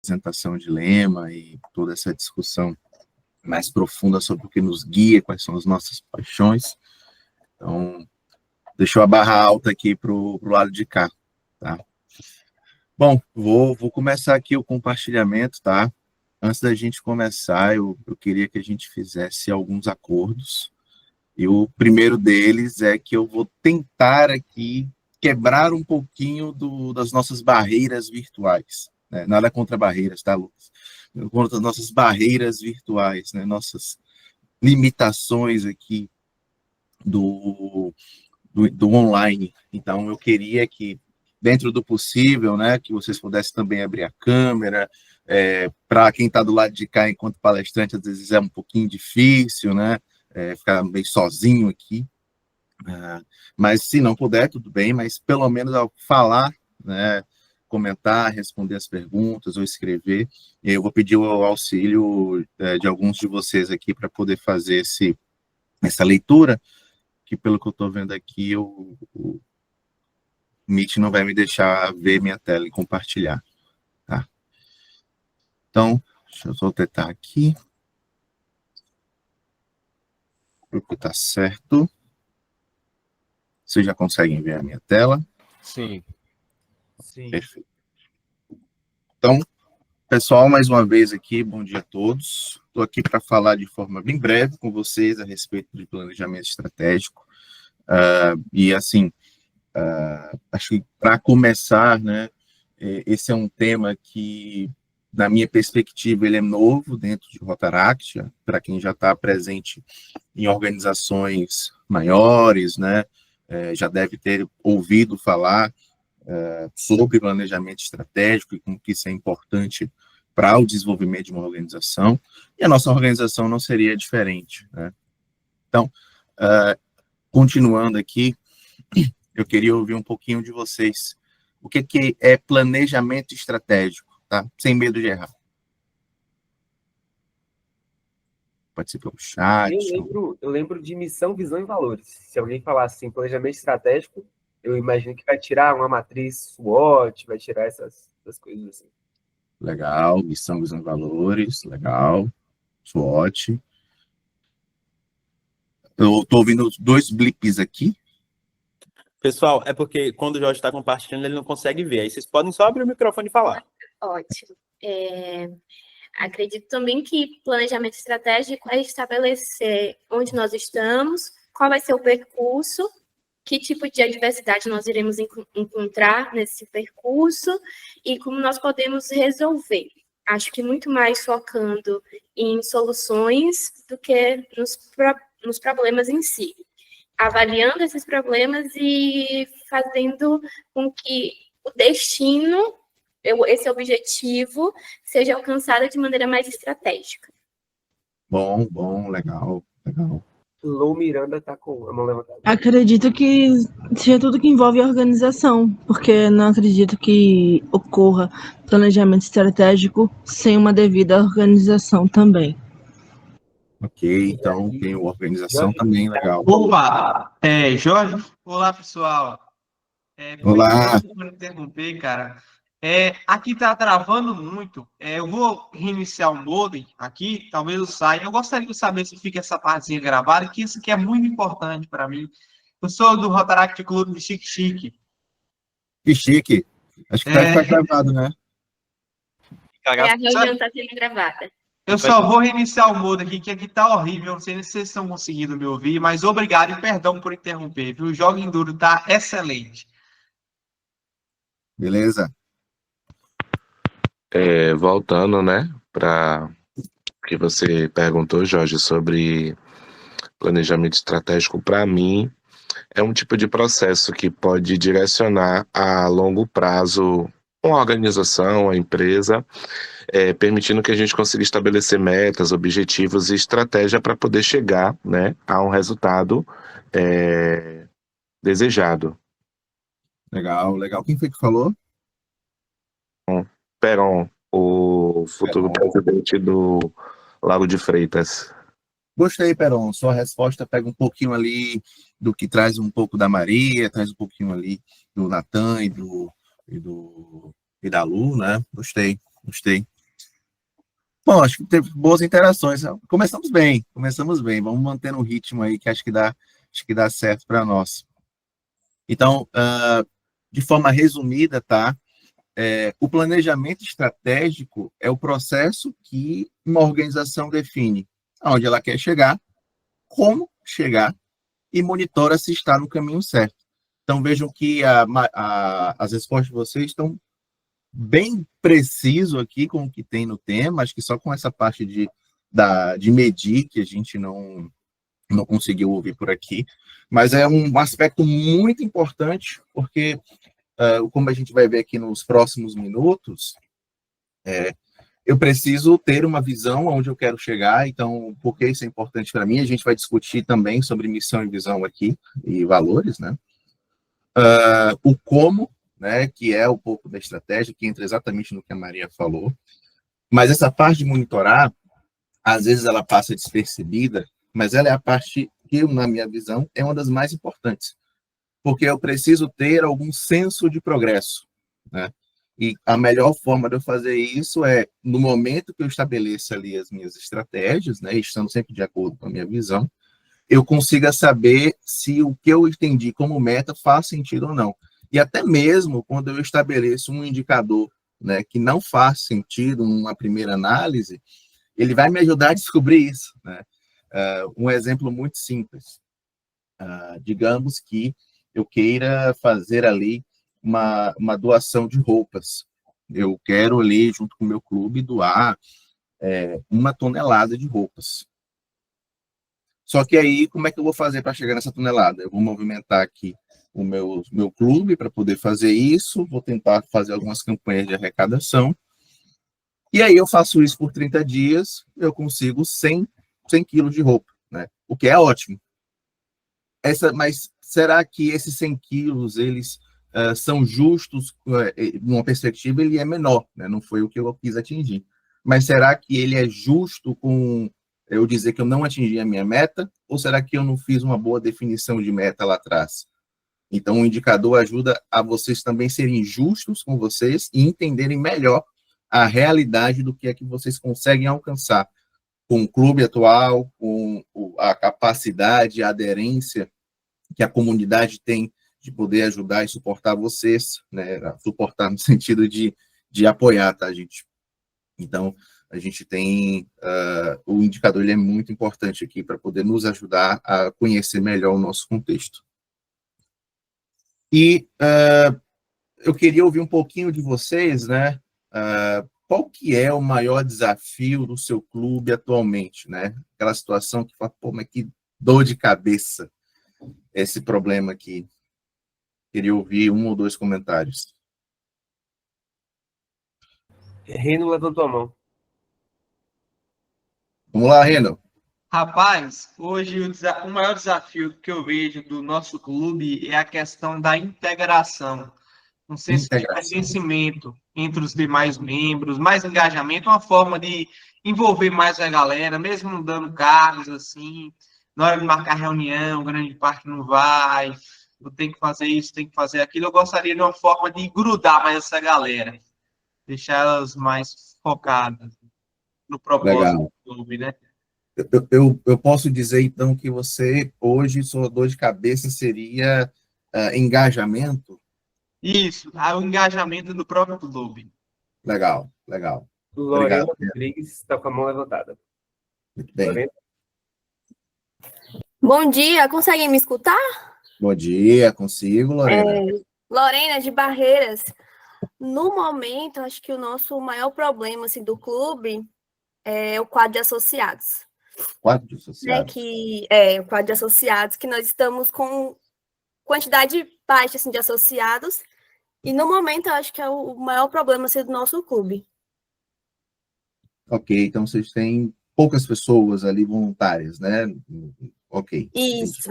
apresentação de lema e toda essa discussão mais profunda sobre o que nos guia, quais são as nossas paixões. Então, deixou a barra alta aqui para o lado de cá, tá? Bom, vou começar aqui o compartilhamento, tá? Antes da gente começar, eu queria que a gente fizesse alguns acordos. E o primeiro deles é que eu vou tentar aqui quebrar um pouquinho das nossas barreiras virtuais. Né? Nada contra barreiras, tá, Lucas? Contra as nossas barreiras virtuais, né? Nossas limitações aqui do online. Então, eu queria que, dentro do possível, né, que vocês pudessem também abrir a câmera. Para quem está do lado de cá, enquanto palestrante, às vezes é um pouquinho difícil, né? Ficar meio sozinho aqui. Mas, se não puder, tudo bem, mas pelo menos ao falar, né, comentar, responder as perguntas ou escrever, eu vou pedir o auxílio de alguns de vocês aqui para poder fazer essa leitura, que pelo que eu estou vendo aqui, o Meet não vai me deixar ver minha tela e compartilhar. Tá? Então, deixa eu só tentar aqui. Porque está certo. Vocês já conseguem ver a minha tela? Sim. Perfeito. Então, pessoal, mais uma vez aqui, bom dia a todos. Estou aqui para falar de forma bem breve com vocês a respeito de planejamento estratégico. E, assim, acho que para começar, né, esse é um tema que, na minha perspectiva, ele é novo dentro de Rotaract, para quem já está presente em organizações maiores, né, já deve ter ouvido falar sobre planejamento estratégico e como que isso é importante para o desenvolvimento de uma organização, e a nossa organização não seria diferente, né? Então, continuando aqui, eu queria ouvir um pouquinho de vocês. O que é planejamento estratégico, tá? Sem medo de errar. Pode ser pelo chat. Eu lembro de missão, visão e valores. Se alguém falar assim, planejamento estratégico, eu imagino que vai tirar uma matriz SWOT, vai tirar essas coisas assim. Legal, missão, visão e valores, legal. SWOT. Eu estou ouvindo 2 blips aqui. Pessoal, é porque quando o Jorge está compartilhando, ele não consegue ver. Aí vocês podem só abrir o microfone e falar. Ótimo. Acredito também que planejamento estratégico é estabelecer onde nós estamos, qual vai ser o percurso, que tipo de adversidade nós iremos encontrar nesse percurso e como nós podemos resolver. Acho que muito mais focando em soluções do que nos problemas em si. Avaliando esses problemas e fazendo com que o destino, esse objetivo, seja alcançado de maneira mais estratégica. Bom, legal. Lou Miranda está com a mão levantada. Acredito que seja tudo que envolve a organização, porque não acredito que ocorra planejamento estratégico sem uma devida organização também. Ok, então tem organização Jorge. também, legal. Opa! Jorge? Olá, pessoal. Olá. Por interromper, cara. Aqui tá travando muito. Eu vou reiniciar o modem aqui, talvez eu saia. Eu gostaria de saber se fica essa partezinha gravada, que isso aqui é muito importante para mim. Eu sou do Rotaract Clube de Chique. Que chique. Acho que vai ficar gravado, né? A reunião está sendo gravada. Eu só vou reiniciar o modem aqui, que aqui tá horrível. Não sei se vocês estão conseguindo me ouvir, mas obrigado e perdão por interromper, viu? O Jogo Enduro tá excelente. Beleza? Voltando, né, para o que você perguntou, Jorge, sobre planejamento estratégico, para mim, é um tipo de processo que pode direcionar a longo prazo uma organização, a empresa, permitindo que a gente consiga estabelecer metas, objetivos e estratégia para poder chegar, né, a um resultado desejado. Legal. Quem foi que falou? Peron, o futuro presidente do Lago de Freitas. Gostei, Peron. Sua resposta pega um pouquinho ali do que traz um pouco da Maria, traz um pouquinho ali do Natan e da Lu, né? Gostei. Bom, acho que teve boas interações. Começamos bem. Vamos mantendo o ritmo aí que acho que dá certo para nós. Então, de forma resumida, tá? O planejamento estratégico é o processo que uma organização define aonde ela quer chegar, como chegar e monitora se está no caminho certo. Então, vejam que as respostas de vocês estão bem preciso aqui com o que tem no tema, acho que só com essa parte de medir que a gente não conseguiu ouvir por aqui, mas é um aspecto muito importante, porque, como a gente vai ver aqui nos próximos minutos, eu preciso ter uma visão onde eu quero chegar, então, por que isso é importante para mim? A gente vai discutir também sobre missão e visão aqui, e valores, né? O como, né, que é um pouco da estratégia, que entra exatamente no que a Maria falou, mas essa parte de monitorar, às vezes ela passa despercebida, mas ela é a parte que, na minha visão, é uma das mais importantes, porque eu preciso ter algum senso de progresso, né? E a melhor forma de eu fazer isso é, no momento que eu estabeleço ali as minhas estratégias, né, estando sempre de acordo com a minha visão, eu consiga saber se o que eu entendi como meta faz sentido ou não. E até mesmo quando eu estabeleço um indicador, né, que não faz sentido numa primeira análise, ele vai me ajudar a descobrir isso, né? Um exemplo muito simples. Digamos que eu queira fazer ali uma doação de roupas. Eu quero ali, junto com o meu clube, doar 1 tonelada de roupas. Só que aí, como é que eu vou fazer para chegar nessa tonelada? Eu vou movimentar aqui o meu clube para poder fazer isso, vou tentar fazer algumas campanhas de arrecadação, e aí eu faço isso por 30 dias, eu consigo 100 quilos de roupa, né? O que é ótimo. Mas será que esses 100 quilos, eles são justos? Numa perspectiva, ele é menor, né? Não foi o que eu quis atingir. Mas será que ele é justo com eu dizer que eu não atingi a minha meta? Ou será que eu não fiz uma boa definição de meta lá atrás? Então, o indicador ajuda a vocês também serem justos com vocês e entenderem melhor a realidade do que é que vocês conseguem alcançar com o clube atual, com a capacidade, a aderência que a comunidade tem de poder ajudar e suportar vocês, né? Suportar no sentido de apoiar, tá, gente? Então, a gente tem o indicador, ele é muito importante aqui para poder nos ajudar a conhecer melhor o nosso contexto. E eu queria ouvir um pouquinho de vocês, né? Qual que é o maior desafio do seu clube atualmente, né? Aquela situação que fala, pô, mas que dor de cabeça esse problema aqui. Queria ouvir 1 ou 2 comentários. Reno levantou a mão. Vamos lá, Reno. Rapaz, hoje o maior desafio que eu vejo do nosso clube é a questão da integração. Um senso de pertencimento entre os demais membros, mais engajamento, uma forma de envolver mais a galera, mesmo não dando cargos assim, na hora de marcar reunião, grande parte não vai, eu tenho que fazer isso, tenho que fazer aquilo. Eu gostaria de uma forma de grudar mais essa galera, deixar elas mais focadas no propósito do clube, né? Eu posso dizer, então, que você, hoje, sua dor de cabeça seria engajamento? Isso, o engajamento do próprio clube. Legal, legal. Lorena Obrigado. Rodrigues está com a mão levantada. Muito bem. Lorena? Bom dia, conseguem me escutar? Bom dia, consigo, Lorena. Lorena de Barreiras. No momento, acho que o nosso maior problema assim, do clube é o quadro de associados. Quadro de associados. O quadro de associados, que nós estamos com quantidade baixa assim, de associados, e no momento eu acho que é o maior problema assim, do nosso clube. Ok, então vocês têm poucas pessoas ali voluntárias, né? Ok. Isso.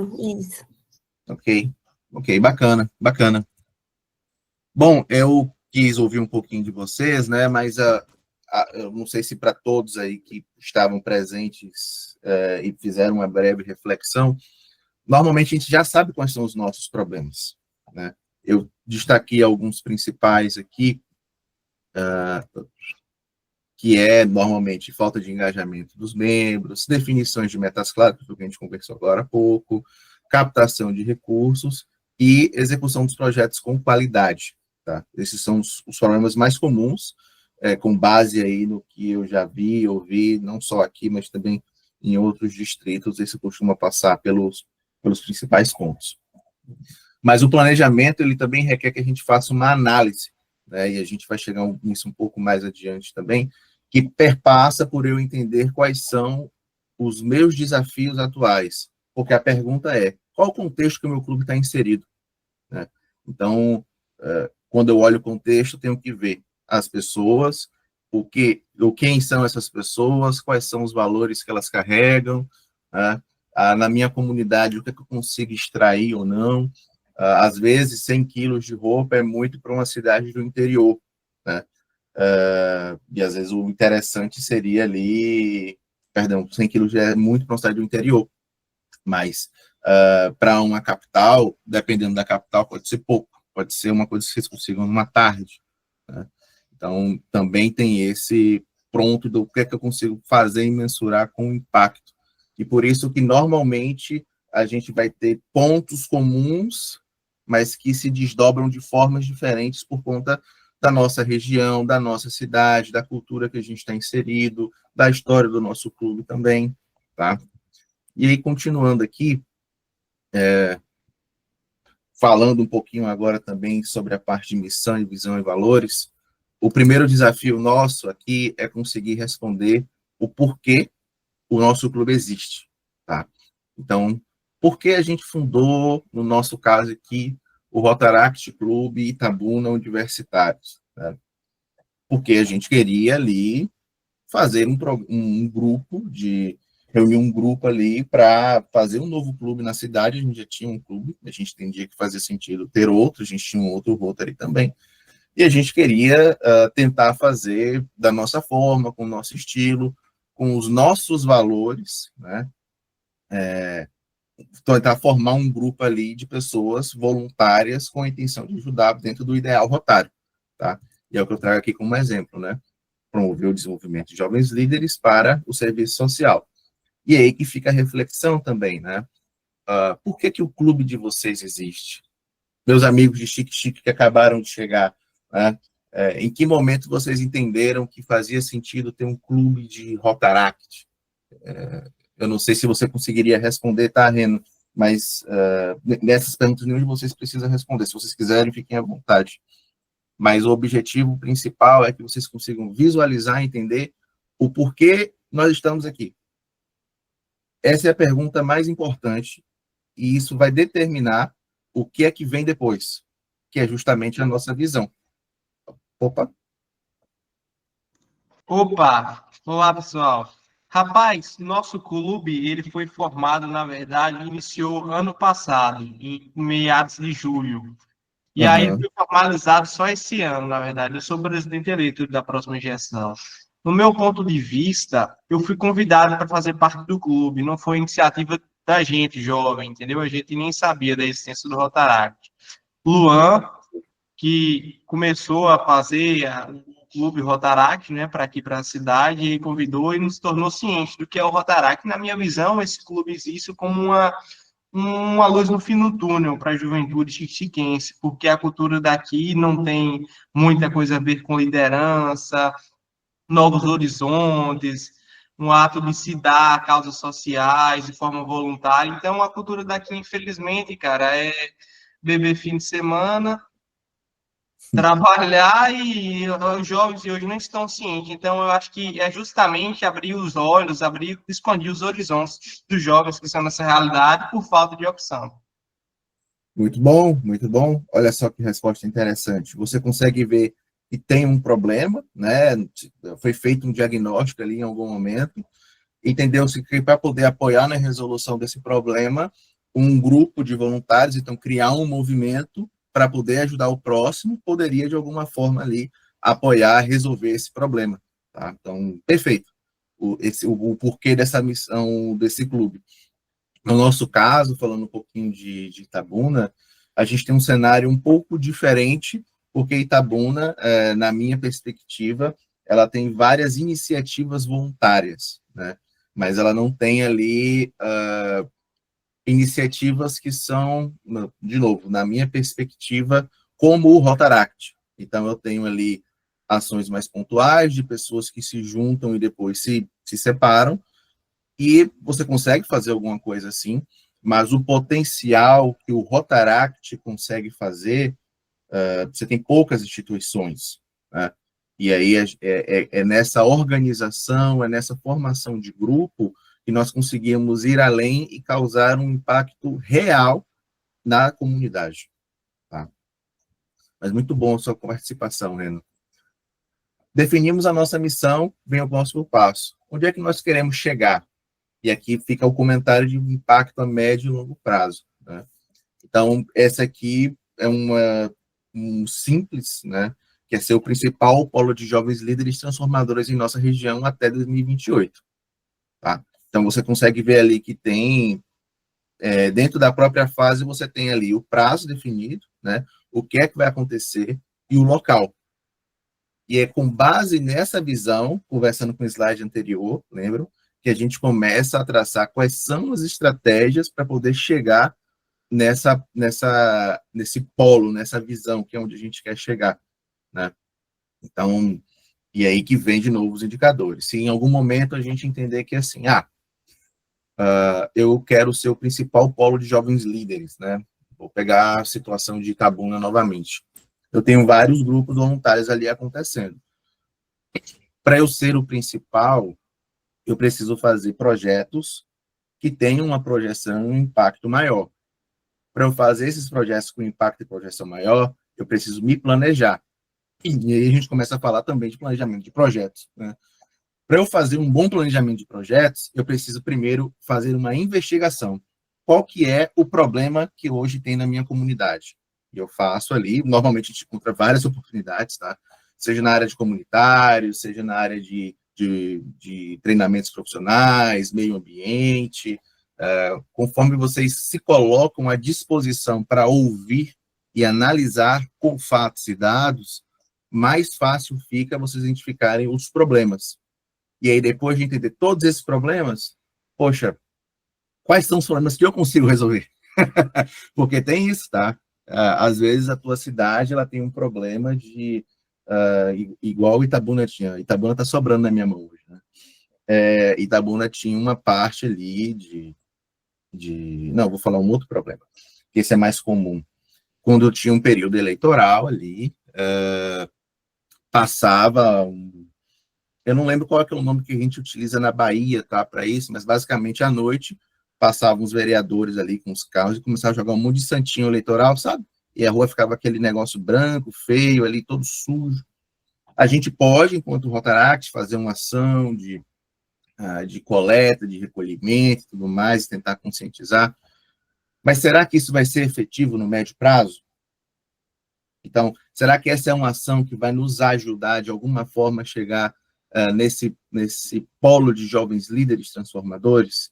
Ok, bacana. Bom, eu quis ouvir um pouquinho de vocês, né? Mas eu não sei se para todos aí que estavam presentes e fizeram uma breve reflexão, normalmente a gente já sabe quais são os nossos problemas, né? Eu destaquei alguns principais aqui, que é, normalmente, falta de engajamento dos membros, definições de metas claras, que a gente conversou agora há pouco, captação de recursos e execução dos projetos com qualidade. Tá? Esses são os problemas mais comuns, com base aí no que eu já vi, ouvi, não só aqui, mas também em outros distritos, esse costuma passar pelos principais pontos. Mas o planejamento, ele também requer que a gente faça uma análise, né, e a gente vai chegar nisso um pouco mais adiante também, que perpassa por eu entender quais são os meus desafios atuais, porque a pergunta é, qual o contexto que o meu clube está inserido? Né? Então, quando eu olho o contexto, eu tenho que ver as pessoas, quem são essas pessoas, quais são os valores que elas carregam, né? Na minha comunidade, o que eu consigo extrair ou não. Às vezes, 100 quilos de roupa é muito para uma cidade do interior, né? E às vezes o interessante seria ali, 100 quilos já é muito para uma cidade do interior, mas para uma capital, dependendo da capital, pode ser pouco, pode ser uma coisa que vocês consigam numa tarde, né? Então, também tem esse pronto do que é que eu consigo fazer e mensurar com o impacto. E por isso que, normalmente, a gente vai ter pontos comuns, mas que se desdobram de formas diferentes por conta da nossa região, da nossa cidade, da cultura que a gente está inserido, da história do nosso clube também, tá? E aí, continuando aqui, falando um pouquinho agora também sobre a parte de missão e visão e valores, o primeiro desafio nosso aqui é conseguir responder o porquê o nosso clube existe, tá? Então, por que a gente fundou, no nosso caso aqui, o Rotaract Clube Itabuna Universitários? Né? Porque a gente queria ali fazer um grupo, reunir um grupo ali para fazer um novo clube na cidade. A gente já tinha um clube, a gente entendia que fazia sentido ter outro, a gente tinha um outro Rotary também, e a gente queria tentar fazer da nossa forma, com o nosso estilo, com os nossos valores, né? Tentar formar um grupo ali de pessoas voluntárias com a intenção de ajudar dentro do ideal rotário, tá? E é o que eu trago aqui como exemplo, né? Promover o desenvolvimento de jovens líderes para o serviço social. E é aí que fica a reflexão também, né? Por que o clube de vocês existe? Meus amigos de Chique que acabaram de chegar, né? Em que momento vocês entenderam que fazia sentido ter um clube de Rotaract? Eu não sei se você conseguiria responder, tá, Reno? Mas nessas perguntas nenhum de vocês precisa responder. Se vocês quiserem, fiquem à vontade. Mas o objetivo principal é que vocês consigam visualizar e entender o porquê nós estamos aqui. Essa é a pergunta mais importante, e isso vai determinar o que é que vem depois, que é justamente a nossa visão. Opa! Olá, pessoal. Rapaz, nosso clube, ele foi formado, na verdade, iniciou ano passado, em meados de julho. E aí foi formalizado só esse ano, na verdade. Eu sou presidente eleito da próxima gestão. No meu ponto de vista, eu fui convidado para fazer parte do clube, não foi iniciativa da gente, jovem, entendeu? A gente nem sabia da existência do Rotaract. Luan, que começou a fazer o clube Rotaract, né, para aqui, para a cidade, e convidou e nos tornou ciente do que é o Rotaract. Na minha visão, esse clube existe como uma luz no fim do túnel para a juventude chiquense, porque a cultura daqui não tem muita coisa a ver com liderança, novos horizontes, um ato de se dar a causas sociais de forma voluntária. Então, a cultura daqui, infelizmente, cara, é beber fim de semana, trabalhar, e os jovens de hoje não estão cientes. Então, eu acho que é justamente abrir os olhos, expandir os horizontes dos jovens que estão nessa realidade por falta de opção. Muito bom, muito bom. Olha só que resposta interessante. Você consegue ver que tem um problema, né? Foi feito um diagnóstico ali em algum momento, entendeu-se que para poder apoiar na resolução desse problema, um grupo de voluntários, então criar um movimento para poder ajudar o próximo, poderia de alguma forma ali apoiar, resolver esse problema, tá? Então, perfeito. O porquê dessa missão desse clube. No nosso caso, falando um pouquinho de Itabuna, a gente tem um cenário um pouco diferente, porque Itabuna, na minha perspectiva, ela tem várias iniciativas voluntárias, né? Mas ela não tem ali iniciativas que são, de novo, na minha perspectiva, como o Rotaract. Então, eu tenho ali ações mais pontuais de pessoas que se juntam e depois se separam, e você consegue fazer alguma coisa assim, mas o potencial que o Rotaract consegue fazer, você tem poucas instituições, né? E aí é nessa organização, é nessa formação de grupo que nós conseguimos ir além e causar um impacto real na comunidade. Tá? Mas muito bom a sua participação, Reno. Definimos a nossa missão, vem o próximo passo. Onde é que nós queremos chegar? E aqui fica o comentário de impacto a médio e longo prazo. Né? Então, essa aqui é um simples, né, que é ser o principal polo de jovens líderes transformadores em nossa região até 2028. Tá? Então, você consegue ver ali que tem, dentro da própria fase, você tem ali o prazo definido, né, o que é que vai acontecer e o local. E é com base nessa visão, conversando com o slide anterior, lembram? Que a gente começa a traçar quais são as estratégias para poder chegar nesse polo, nessa visão, que é onde a gente quer chegar, né? Então, e aí que vem de novo os indicadores. Se em algum momento a gente entender que assim, eu quero ser o principal polo de jovens líderes, né? Vou pegar a situação de Itabuna novamente. Eu tenho vários grupos voluntários ali acontecendo. Para eu ser o principal, eu preciso fazer projetos que tenham uma projeção e um impacto maior. Para eu fazer esses projetos com impacto e projeção maior, eu preciso me planejar. E aí a gente começa a falar também de planejamento de projetos, né? Para eu fazer um bom planejamento de projetos, eu preciso primeiro fazer uma investigação. Qual que é o problema que hoje tem na minha comunidade? E eu faço ali, normalmente a gente encontra várias oportunidades, tá? Seja na área de comunitário, seja na área de treinamentos profissionais, meio ambiente, conforme vocês se colocam à disposição para ouvir e analisar com fatos e dados, mais fácil fica vocês identificarem os problemas. E aí, depois de entender todos esses problemas, poxa, quais são os problemas que eu consigo resolver? Porque tem isso, tá? Às vezes a tua cidade ela tem um problema de igual Itabuna tinha. Itabuna está sobrando na minha mão hoje, né? Itabuna tinha uma parte ali não, vou falar um outro problema, que esse é mais comum. Quando eu tinha um período eleitoral ali, passava eu não lembro qual é o nome que a gente utiliza na Bahia, tá, para isso, mas basicamente à noite passavam os vereadores ali com os carros e começavam a jogar um monte de santinho eleitoral, sabe? E a rua ficava aquele negócio branco, feio ali, todo sujo. A gente pode, enquanto Rotaract, fazer uma ação de coleta, de recolhimento e tudo mais, tentar conscientizar. Mas será que isso vai ser efetivo no médio prazo? Então, será que essa é uma ação que vai nos ajudar, de alguma forma, a chegar nesse polo de jovens líderes transformadores?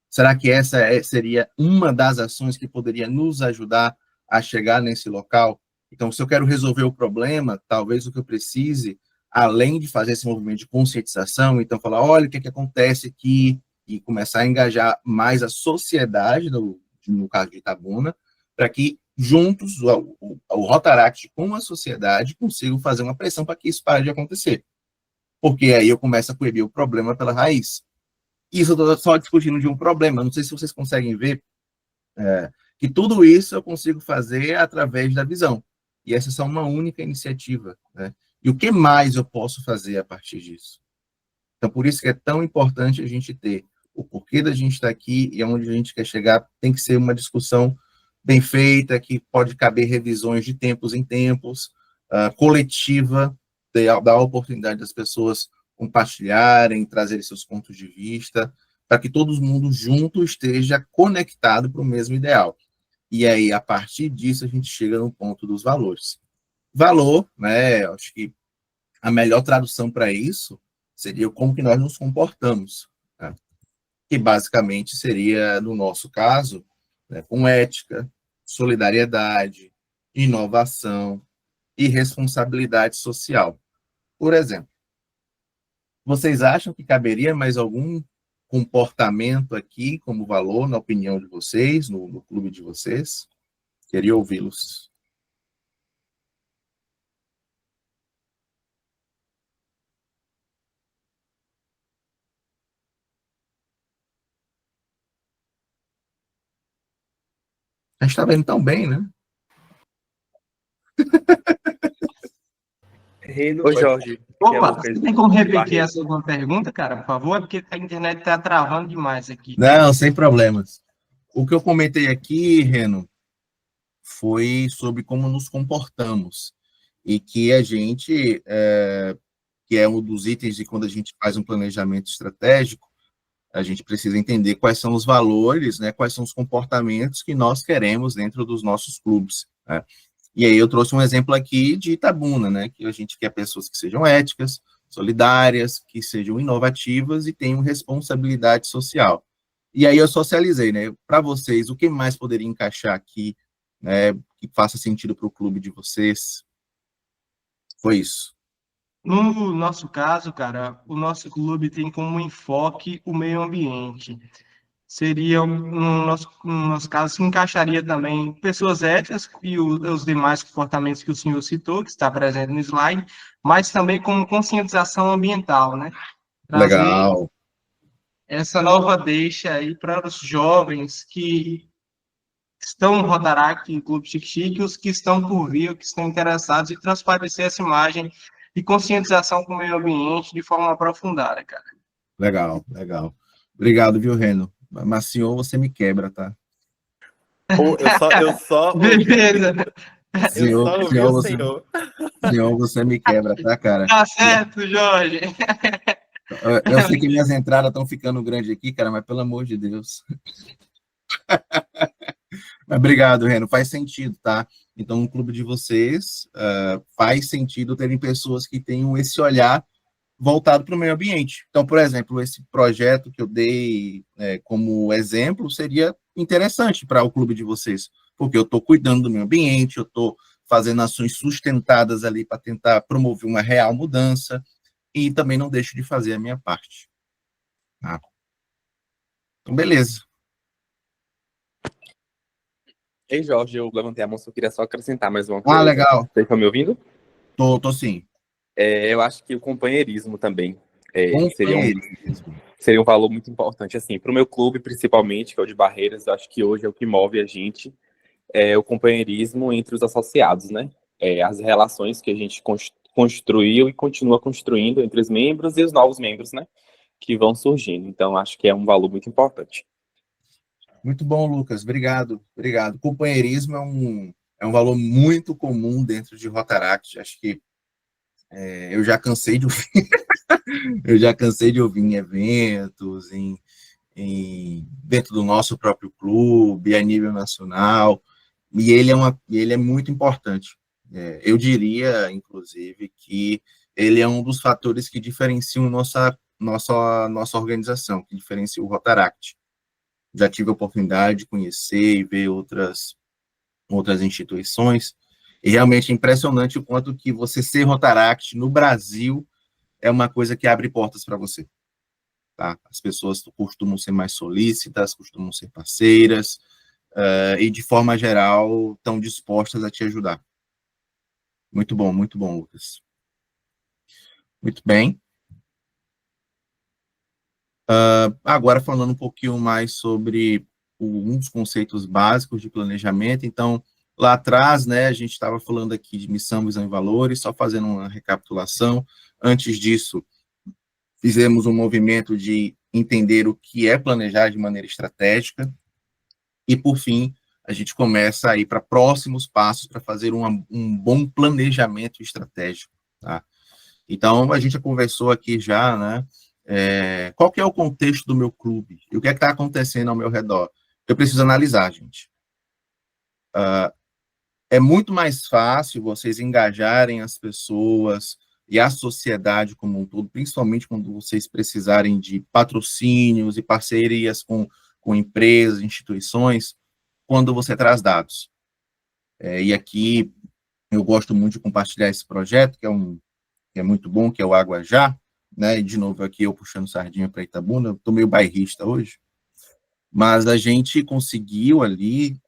Será que essa seria uma das ações que poderia nos ajudar a chegar nesse local? Então, se eu quero resolver o problema, talvez o que eu precise, além de fazer esse movimento de conscientização, então falar, olha o que acontece aqui, e começar a engajar mais a sociedade, no caso de Itabuna, para que juntos, o Rotaract com a sociedade consigam fazer uma pressão para que isso pare de acontecer. Porque aí eu começo a coibir o problema pela raiz. Isso eu estou só discutindo de um problema. Não sei se vocês conseguem ver que tudo isso eu consigo fazer através da visão. E essa é só uma única iniciativa, né? E o que mais eu posso fazer a partir disso? Então, por isso que é tão importante a gente ter o porquê da gente estar aqui e aonde a gente quer chegar. Tem que ser uma discussão bem feita, que pode caber revisões de tempos em tempos, coletiva, dar a oportunidade das pessoas compartilharem, trazerem seus pontos de vista, para que todo mundo junto esteja conectado para o mesmo ideal. E aí, a partir disso, a gente chega no ponto dos valores. Valor, né, acho que a melhor tradução para isso seria como que nós nos comportamos, né? Que basicamente seria, no nosso caso, né, com ética, solidariedade, inovação e responsabilidade social. Por exemplo, Vocês acham que caberia mais algum comportamento aqui como valor, na opinião de vocês, no clube de vocês? Queria ouvi-los. A gente está vendo tão bem, né? Reno, Ô, pode- Jorge. que é Opa, Lucas você tem como repetir Barreto. a segunda pergunta, cara, por favor? É porque a internet tá travando demais aqui. Não, sem problemas. O que eu comentei aqui, Reno, foi sobre como nos comportamos. E que a gente, que é um dos itens de quando a gente faz um planejamento estratégico, a gente precisa entender quais são os valores, né, quais são os comportamentos que nós queremos dentro dos nossos clubes, né? E aí eu trouxe um exemplo aqui de Itabuna, né, que a gente quer pessoas que sejam éticas, solidárias, que sejam inovativas e tenham responsabilidade social. E aí eu socializei, né, para vocês, o que mais poderia encaixar aqui, né, que faça sentido para o clube de vocês? Foi isso. No nosso caso, cara, o nosso clube tem como enfoque o meio ambiente. Seria, no nosso caso, se encaixaria também pessoas éticas e os demais comportamentos que o senhor citou, que está presente no slide, mas também com conscientização ambiental, né? Trazer Legal. essa nova deixa aí para os jovens que estão no Rotaract, em Clube Chique-Chique, os que estão por vir, que estão interessados em transparecer essa imagem de conscientização com o meio ambiente de forma aprofundada, cara. Legal, legal. Obrigado, viu, Reno? Mas, senhor, você me quebra, tá? Pô, eu só Beleza, ouvi o senhor. Senhor, você me quebra, tá, cara? tá certo, Jorge. Eu sei que minhas entradas estão ficando grandes aqui, cara, mas pelo amor de Deus. Mas obrigado, Reno, faz sentido, tá? Então, no clube de vocês, faz sentido terem pessoas que tenham esse olhar voltado para o meio ambiente. Então, por exemplo, esse projeto que eu dei como exemplo seria interessante para o clube de vocês, porque eu estou cuidando do meio ambiente, eu estou fazendo ações sustentadas ali para tentar promover uma real mudança e também não deixo de fazer a minha parte. Tá? Então, beleza. Ei, Jorge, eu levantei a mão, só queria só acrescentar mais uma coisa. Legal. Vocês estão me ouvindo? Tô sim. Eu acho que o companheirismo também seria Companheirismo. um valor muito importante, assim, para o meu clube, principalmente, que é o de Barreiras. Eu acho que hoje é o que move a gente, o companheirismo entre os associados, né? As relações que a gente construiu e continua construindo entre os membros e os novos membros, né? Que vão surgindo. Então, acho que é um valor muito importante. Muito bom, Lucas. Obrigado, obrigado. Companheirismo é um valor muito comum dentro de Rotaract. Acho que eu já cansei de ouvir, em eventos, dentro do nosso próprio clube, a nível nacional, e ele é muito importante. Eu diria, inclusive, que ele é um dos fatores que diferenciam nossa organização, que diferencia o Rotaract. Já tive a oportunidade de conhecer e ver outras instituições, e realmente é impressionante o quanto que você ser Rotaract no Brasil é uma coisa que abre portas para você. Tá? As pessoas costumam ser mais solícitas, costumam ser parceiras, e de forma geral estão dispostas a te ajudar. Muito bom, Lucas. Muito bem. Agora falando um pouquinho mais sobre um dos conceitos básicos de planejamento. Então, lá atrás, né, a gente estava falando aqui de missão, visão e valores, só fazendo uma recapitulação. Antes disso, fizemos um movimento de entender o que é planejar de maneira estratégica. E, por fim, a gente começa a ir para próximos passos para fazer um bom planejamento estratégico. Tá? Então, a gente já conversou aqui já, né? Qual que é o contexto do meu clube? E o que é que está acontecendo ao meu redor? Eu preciso analisar, gente. É muito mais fácil vocês engajarem as pessoas e a sociedade como um todo, principalmente quando vocês precisarem de patrocínios e parcerias com empresas, instituições, quando você traz dados. E aqui eu gosto muito de compartilhar esse projeto, que é muito bom, que é o Água Já, né, e de novo aqui eu puxando sardinha para Itabuna, eu tô meio bairrista hoje, mas a gente conseguiu ali,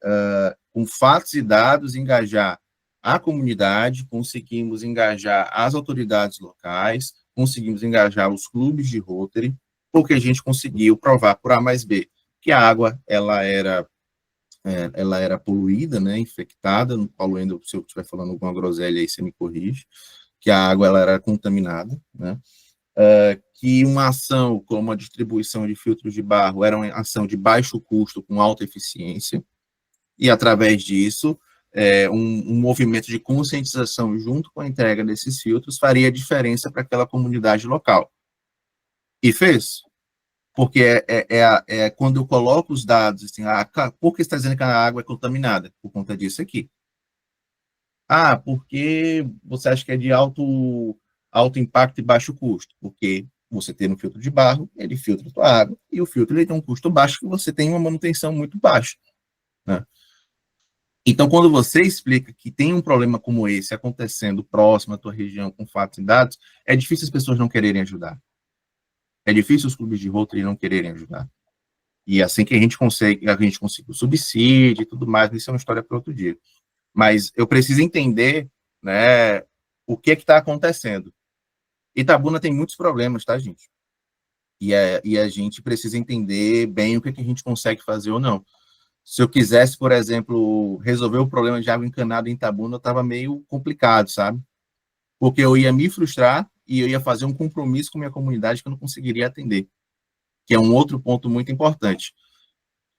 com fatos e dados, engajar a comunidade, conseguimos engajar as autoridades locais, conseguimos engajar os clubes de Rotary, porque a gente conseguiu provar por A mais B que a água ela era poluída, né, infectada. Paulo, ainda, se eu estiver falando alguma groselha aí, você me corrige, que a água ela era contaminada, né, que uma ação como a distribuição de filtros de barro era uma ação de baixo custo com alta eficiência, e através disso, um movimento de conscientização junto com a entrega desses filtros faria diferença para aquela comunidade local. E fez. Porque quando eu coloco os dados, assim, por que você está dizendo que a água é contaminada? Por conta disso aqui. Porque você acha que é de alto impacto e baixo custo? Porque você tem um filtro de barro, ele filtra a tua água, e o filtro ele tem um custo baixo, que você tem uma manutenção muito baixa, né? Então, quando você explica que tem um problema como esse acontecendo próximo à tua região, com fatos e dados, é difícil as pessoas não quererem ajudar. É difícil os clubes de Rotary não quererem ajudar. E assim que a gente consegue o subsídio e tudo mais, isso é uma história para outro dia. Mas eu preciso entender, né, o que está acontecendo. Itabuna tem muitos problemas, tá, gente? E a gente precisa entender bem o que a gente consegue fazer ou não. Se eu quisesse, por exemplo, resolver o problema de água encanada em Itabuna, estava meio complicado, sabe? Porque eu ia me frustrar e eu ia fazer um compromisso com minha comunidade que eu não conseguiria atender, que é um outro ponto muito importante.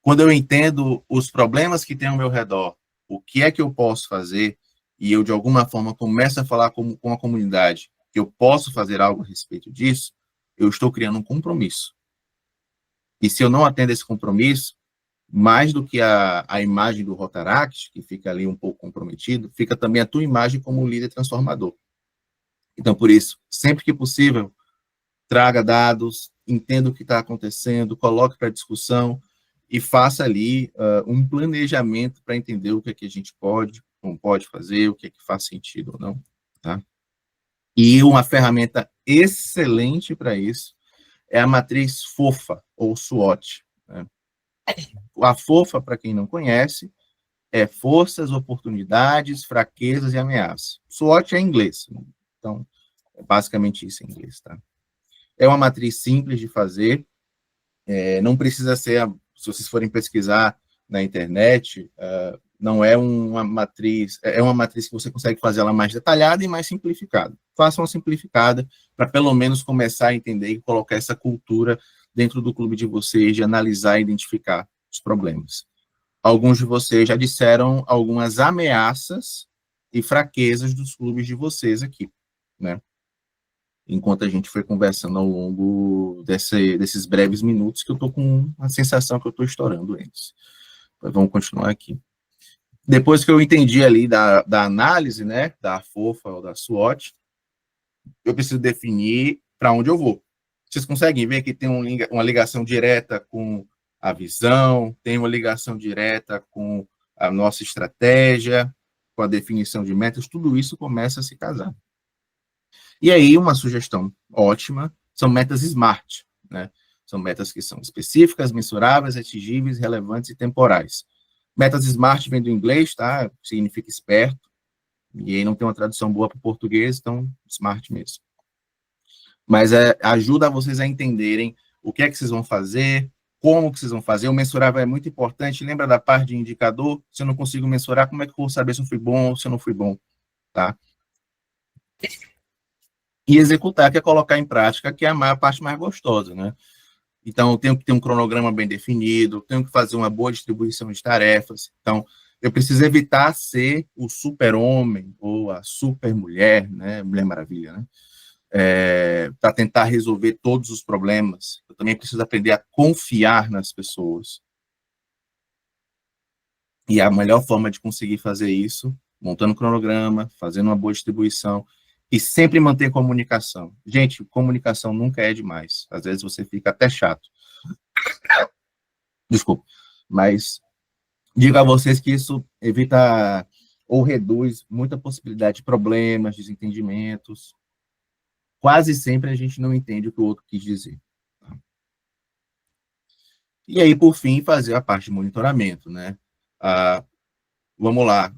Quando eu entendo os problemas que tem ao meu redor, o que é que eu posso fazer, e eu, de alguma forma, começo a falar com a comunidade que eu posso fazer algo a respeito disso, eu estou criando um compromisso. E se eu não atendo esse compromisso, mais do que a imagem do Rotaract, que fica ali um pouco comprometido, fica também a tua imagem como líder transformador. Então, por isso, sempre que possível, traga dados, entenda o que está acontecendo, coloque para discussão e faça ali um planejamento para entender o que é que a gente pode, não pode fazer, o que é que faz sentido ou não, tá? E uma ferramenta excelente para isso é a matriz FOFA, ou SWOT, né? A FOFA, para quem não conhece, é forças, oportunidades, fraquezas e ameaças. SWOT é em inglês, então, é basicamente isso em inglês, tá? É uma matriz simples de fazer, não precisa ser, se vocês forem pesquisar na internet, não é uma matriz, é uma matriz que você consegue fazer ela mais detalhada e mais simplificada. Faça uma simplificada, para pelo menos começar a entender e colocar essa cultura dentro do clube de vocês, de analisar e identificar os problemas. Alguns de vocês já disseram algumas ameaças e fraquezas dos clubes de vocês aqui, né? Enquanto a gente foi conversando ao longo desses breves minutos, que eu estou com a sensação que eu estou estourando eles. Mas vamos continuar aqui. Depois que eu entendi ali da análise, né, da FOFA ou da SWOT, eu preciso definir para onde eu vou. Vocês conseguem ver que tem uma ligação direta com a visão, tem uma ligação direta com a nossa estratégia, com a definição de metas, tudo isso começa a se casar. E aí, uma sugestão ótima são metas SMART, né? São metas que são específicas, mensuráveis, atingíveis, relevantes e temporais. Metas SMART vem do inglês, tá? Significa esperto, e aí não tem uma tradução boa para o português, então SMART mesmo. Mas ajuda vocês a entenderem o que é que vocês vão fazer, como que vocês vão fazer. O mensurável é muito importante. Lembra da parte de indicador? Se eu não consigo mensurar, como é que eu vou saber se eu fui bom ou se eu não fui bom, tá? E executar, que é colocar em prática, que é a parte mais gostosa, né? Então, eu tenho que ter um cronograma bem definido, tenho que fazer uma boa distribuição de tarefas. Então, eu preciso evitar ser o super-homem ou a super-mulher, né? Mulher Maravilha, né? Para tentar resolver todos os problemas. Eu também preciso aprender a confiar nas pessoas. E a melhor forma de conseguir fazer isso, montando cronograma, fazendo uma boa distribuição, e sempre manter comunicação. Gente, comunicação nunca é demais. Às vezes você fica até chato. Desculpa. Mas digo a vocês que isso evita ou reduz muita possibilidade de problemas, desentendimentos. quase sempre a gente não entende o que o outro quis dizer. Tá? E aí, por fim, fazer a parte de monitoramento, né? Vamos lá,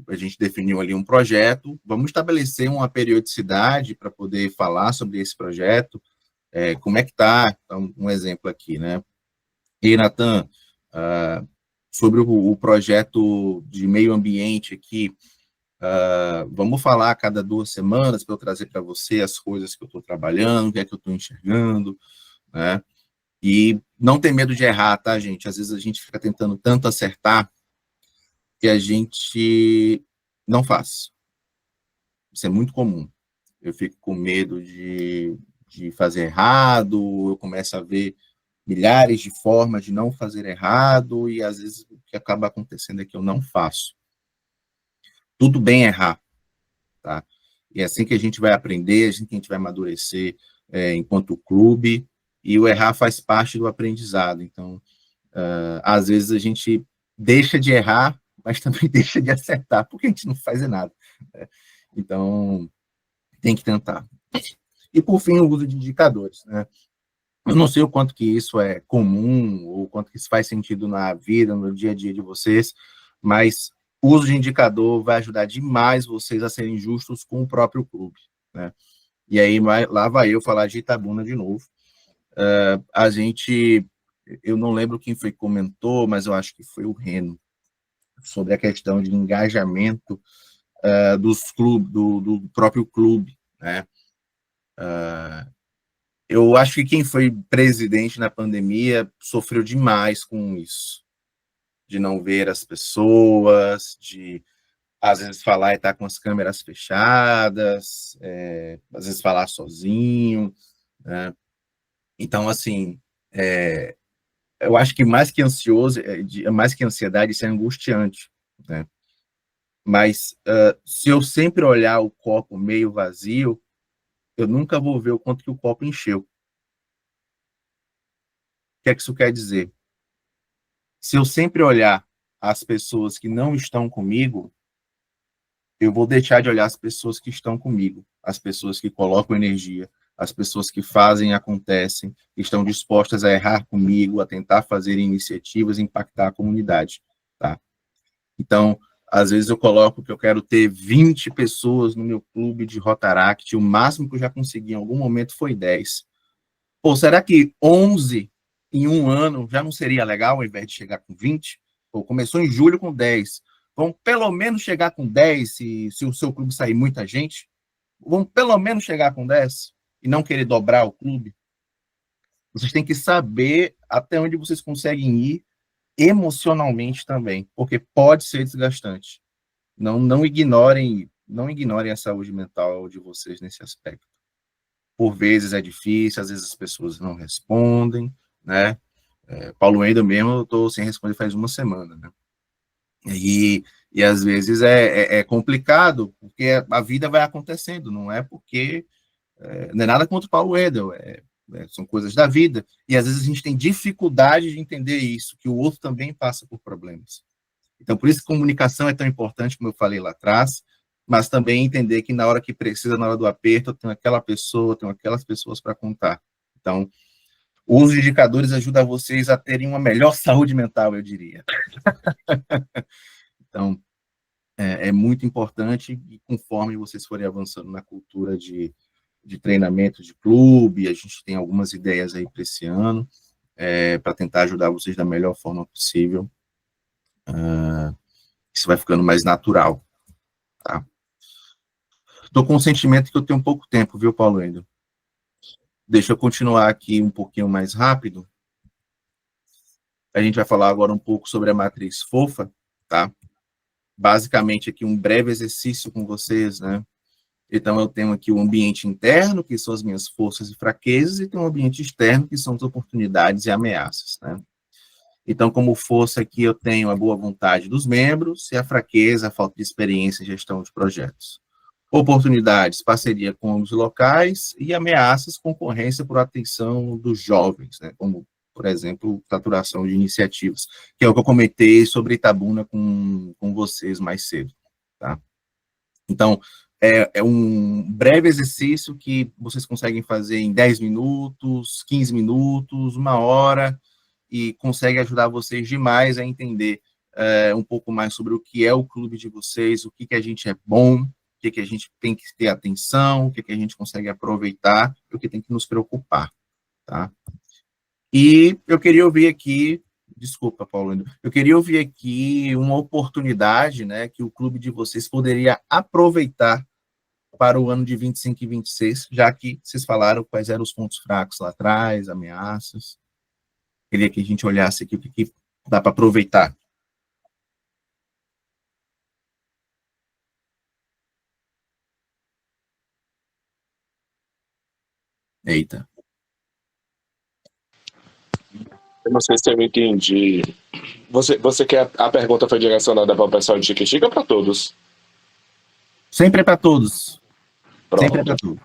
a gente definiu ali um projeto, vamos estabelecer uma periodicidade para poder falar sobre esse projeto, como é que está, então, um exemplo aqui, né? E, Natan, sobre o projeto de meio ambiente aqui, vamos falar a cada 2 semanas para eu trazer para você as coisas que eu estou trabalhando, o que é que eu estou enxergando, né? E não ter medo de errar, tá, gente? Às vezes a gente fica tentando tanto acertar que a gente não faz. Isso é muito comum. Eu fico com medo de fazer errado, eu começo a ver milhares de formas de não fazer errado, e às vezes o que acaba acontecendo é que eu não faço. Tudo bem errar, tá? E é assim que a gente vai aprender, é assim que a gente vai amadurecer enquanto clube, e o errar faz parte do aprendizado. Então, às vezes a gente deixa de errar, mas também deixa de acertar, porque a gente não faz nada. Né? Então, tem que tentar. E, por fim, o uso de indicadores, né? Eu não sei o quanto que isso é comum, ou o quanto que isso faz sentido na vida, no dia a dia de vocês, mas o uso de indicador vai ajudar demais vocês a serem justos com o próprio clube, né? E aí, lá vai eu falar de Itabuna de novo. A gente, eu não lembro quem foi que comentou, mas eu acho que foi o Reno, sobre a questão de engajamento dos clubes, do próprio clube, né? Eu acho que quem foi presidente na pandemia sofreu demais com isso, de não ver as pessoas, de às vezes falar e estar com as câmeras fechadas, às vezes falar sozinho, né? Então, assim, eu acho que mais que ansioso, mais que ansiedade, isso é angustiante, né? Mas se eu sempre olhar o copo meio vazio, eu nunca vou ver o quanto que o copo encheu. O que é que isso quer dizer? Se eu sempre olhar as pessoas que não estão comigo, eu vou deixar de olhar as pessoas que estão comigo, as pessoas que colocam energia, as pessoas que fazem e acontecem, que estão dispostas a errar comigo, a tentar fazer iniciativas e impactar a comunidade, tá? Então, às vezes eu coloco que eu quero ter 20 pessoas no meu clube de Rotaract, o máximo que eu já consegui em algum momento foi 10. Pô, será que 11 em um ano já não seria legal, ao invés de chegar com 20? Pô, começou em julho com 10. Vamos pelo menos chegar com 10, se o seu clube sair muita gente. Vamos pelo menos chegar com 10 e não querer dobrar o clube. Vocês têm que saber até onde vocês conseguem ir emocionalmente também, porque pode ser desgastante. Não ignorem a saúde mental de vocês nesse aspecto. Por vezes é difícil, às vezes as pessoas não respondem, né? Paulo Wendel mesmo, eu estou sem responder faz 1 semana, né? E às vezes é complicado, porque a vida vai acontecendo, não é porque... não é nada contra o Paulo Wendel, são coisas da vida, e às vezes a gente tem dificuldade de entender isso, que o outro também passa por problemas. Então, por isso que comunicação é tão importante, como eu falei lá atrás, mas também entender que na hora que precisa, na hora do aperto, eu tenho aquela pessoa, tenho aquelas pessoas para contar. Então, o uso de indicadores ajuda vocês a terem uma melhor saúde mental, eu diria. Então, é muito importante, e conforme vocês forem avançando na cultura de treinamento de clube, a gente tem algumas ideias aí para esse ano, para tentar ajudar vocês da melhor forma possível. Isso vai ficando mais natural, tá? Estou com o sentimento que eu tenho pouco tempo, viu, Paulo Wendel? Deixa eu continuar aqui um pouquinho mais rápido. A gente vai falar agora um pouco sobre a matriz fofa, tá? Basicamente, aqui um breve exercício com vocês, né? Então, eu tenho aqui o ambiente interno, que são as minhas forças e fraquezas, e tem o ambiente externo, que são as oportunidades e ameaças, né? Então, como força aqui, eu tenho a boa vontade dos membros e a fraqueza, a falta de experiência em gestão de projetos. Oportunidades, parceria com os locais, e ameaças, concorrência por atenção dos jovens, né? Como, por exemplo, saturação de iniciativas, que é o que eu comentei sobre Itabuna com vocês mais cedo, tá? Então, É um breve exercício que vocês conseguem fazer em 10 minutos, 15 minutos, 1 hora, e consegue ajudar vocês demais a entender um pouco mais sobre o que é o clube de vocês, o que a gente é bom, o que a gente tem que ter atenção, o que a gente consegue aproveitar, e o que tem que nos preocupar, tá? E eu queria ouvir aqui, desculpa, Paulo, eu queria ouvir aqui uma oportunidade, né, que o clube de vocês poderia aproveitar para o ano de 25 e 26, já que vocês falaram quais eram os pontos fracos lá atrás, ameaças. Queria que a gente olhasse aqui o que dá para aproveitar. Eita. Eu não sei se eu entendi. Você quer a pergunta foi direcionada para o pessoal de Chique-Chique ou para todos? Sempre é para todos. Pronto. Sempre é para todos.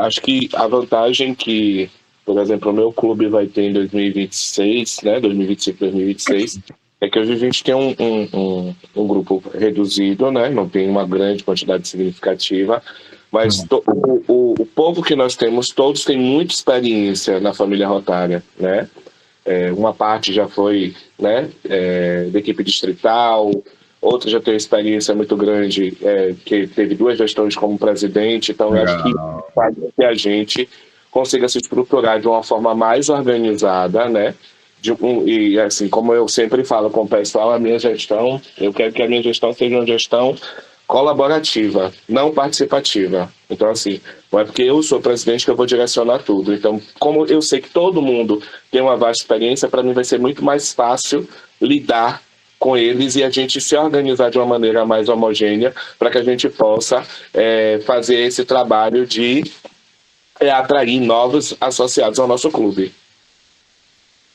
Acho que a vantagem que, por exemplo, o meu clube vai ter em 2026, né, 2025, 2026, é que hoje a gente tem um grupo reduzido, né, não tem uma grande quantidade significativa, mas o povo que nós temos, todos têm muita experiência na família Rotária, né? Uma parte já foi, né, da equipe distrital, outra já tem uma experiência muito grande, que teve 2 gestões como presidente, então eu acho que faz com que a gente consiga se estruturar de uma forma mais organizada, né? E assim, como eu sempre falo com o pessoal, a minha gestão, eu quero que a minha gestão seja uma gestão colaborativa, não participativa. Então, assim, não é porque eu sou presidente que eu vou direcionar tudo. Então, como eu sei que todo mundo tem uma vasta experiência, para mim vai ser muito mais fácil lidar com eles e a gente se organizar de uma maneira mais homogênea para que a gente possa fazer esse trabalho de atrair novos associados ao nosso clube.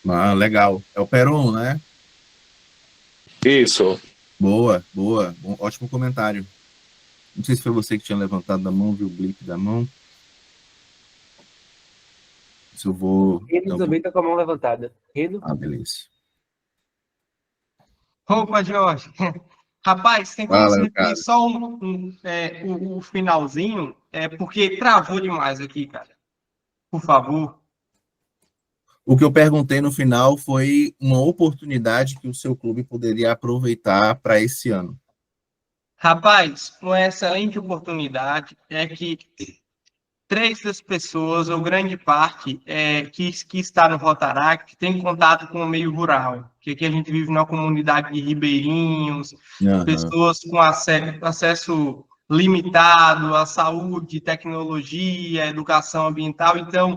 Ah, legal. É o Peron, né? Isso. Boa. Bom, ótimo comentário. Não sei se foi você que tinha levantado a mão, viu o blip da mão. Se eu vou... Reno também está com a mão levantada. Reno? Ah, beleza. Opa, Jorge. Rapaz, tem como Fala, você meu cara. repetir só o finalzinho? Porque travou demais aqui, cara. Por favor. O que eu perguntei no final foi uma oportunidade que o seu clube poderia aproveitar para esse ano. Rapaz, uma excelente oportunidade é que 3 das pessoas, ou grande parte, que está no Rotaract, tem contato com o meio rural, que aqui a gente vive numa comunidade de ribeirinhos, pessoas com acesso limitado à saúde, tecnologia, educação ambiental. Então,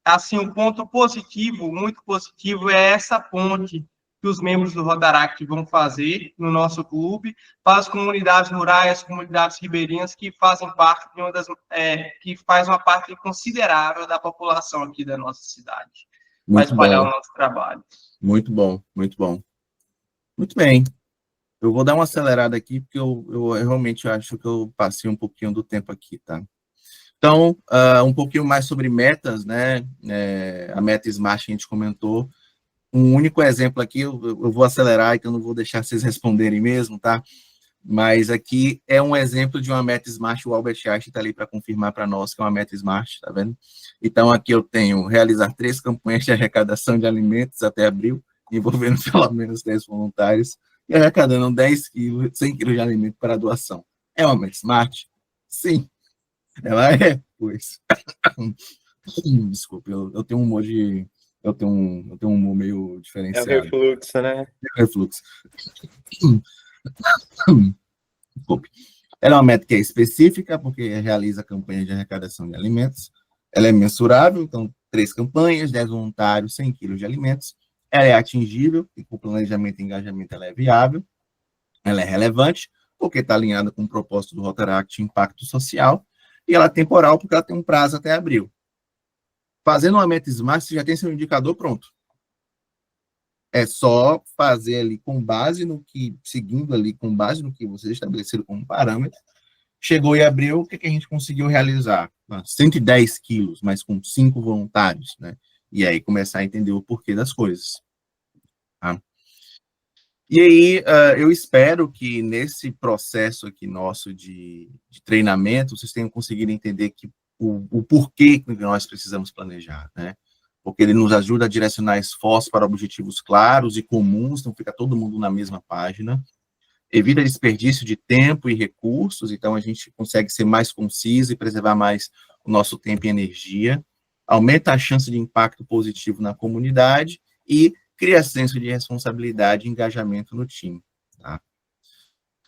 assim, um ponto positivo, muito positivo, é essa ponte que os membros do Rotaract vão fazer no nosso clube para as comunidades rurais, as comunidades ribeirinhas que fazem parte que faz uma parte considerável da população aqui da nossa cidade, para espalhar o nosso trabalho. Muito bom. Muito bem. Eu vou dar uma acelerada aqui, porque eu realmente acho que eu passei um pouquinho do tempo aqui, tá? Então, um pouquinho mais sobre metas, né? A meta Smart a gente comentou. Um único exemplo aqui, eu vou acelerar, então não vou deixar vocês responderem mesmo, tá? Mas aqui é um exemplo de uma meta Smart, o Albert Einstein está ali para confirmar para nós que é uma meta Smart, tá vendo? Então, aqui eu tenho realizar 3 campanhas de arrecadação de alimentos até abril, envolvendo pelo menos 10 voluntários, e arrecadando 10 quilos, 100 quilos de alimento para doação. É uma meta Smart? Sim. Ela é, pois. Desculpa, eu tenho um humor de... Eu tenho um humor meio diferenciado. É o refluxo, né? Refluxo. Desculpe. Ela é uma meta que é específica, porque realiza campanhas de arrecadação de alimentos. Ela é mensurável, então, 3 campanhas, 10 voluntários, 100 quilos de alimentos. Ela é atingível, e com planejamento e engajamento ela é viável. Ela é relevante, porque está alinhada com o propósito do Rotaract Impacto Social. E ela é temporal, porque ela tem um prazo até abril. Fazendo uma meta Smart, você já tem seu indicador pronto. É só fazer ali com base no que, seguindo ali com base no que vocês estabeleceram como parâmetro. Chegou em abril, o que a gente conseguiu realizar? 110 quilos, mas com 5 voluntários, né? E aí começar a entender o porquê das coisas. Tá? E aí, eu espero que nesse processo aqui nosso de treinamento, vocês tenham conseguido entender que o porquê que nós precisamos planejar, né? Porque ele nos ajuda a direcionar esforços para objetivos claros e comuns, então fica todo mundo na mesma página, evita desperdício de tempo e recursos, então a gente consegue ser mais conciso e preservar mais o nosso tempo e energia, aumenta a chance de impacto positivo na comunidade e cria senso de responsabilidade e engajamento no time. Tá?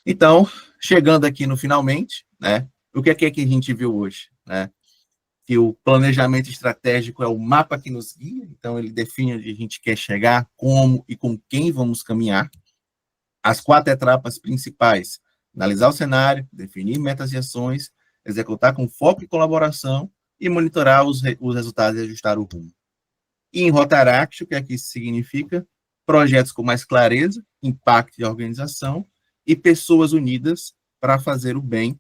Então, chegando aqui no finalmente, né, o que é que a gente viu hoje? Né? Que o planejamento estratégico é o mapa que nos guia, então ele define onde a gente quer chegar, como e com quem vamos caminhar. As 4 etapas principais: analisar o cenário, definir metas e ações, executar com foco e colaboração e monitorar os resultados e ajustar o rumo. E em Rotaract, o que é que isso significa? Projetos com mais clareza, impacto e organização, e pessoas unidas para fazer o bem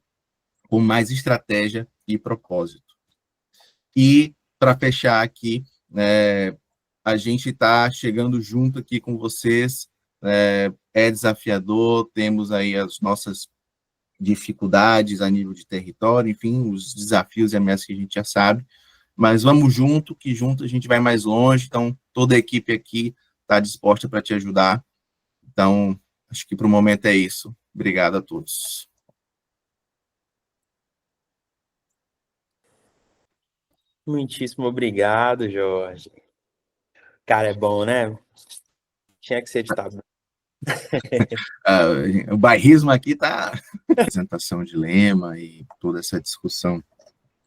com mais estratégia e propósito. E, para fechar aqui, a gente está chegando junto aqui com vocês, é desafiador, temos aí as nossas dificuldades a nível de território, enfim, os desafios e ameaças que a gente já sabe, mas vamos junto, que junto a gente vai mais longe, então toda a equipe aqui está disposta para te ajudar. Então, acho que para o momento é isso. Obrigado a todos. Muitíssimo obrigado, Jorge. Cara, é bom, né? Tinha que ser editado. O bairrismo aqui está apresentação de lema e toda essa discussão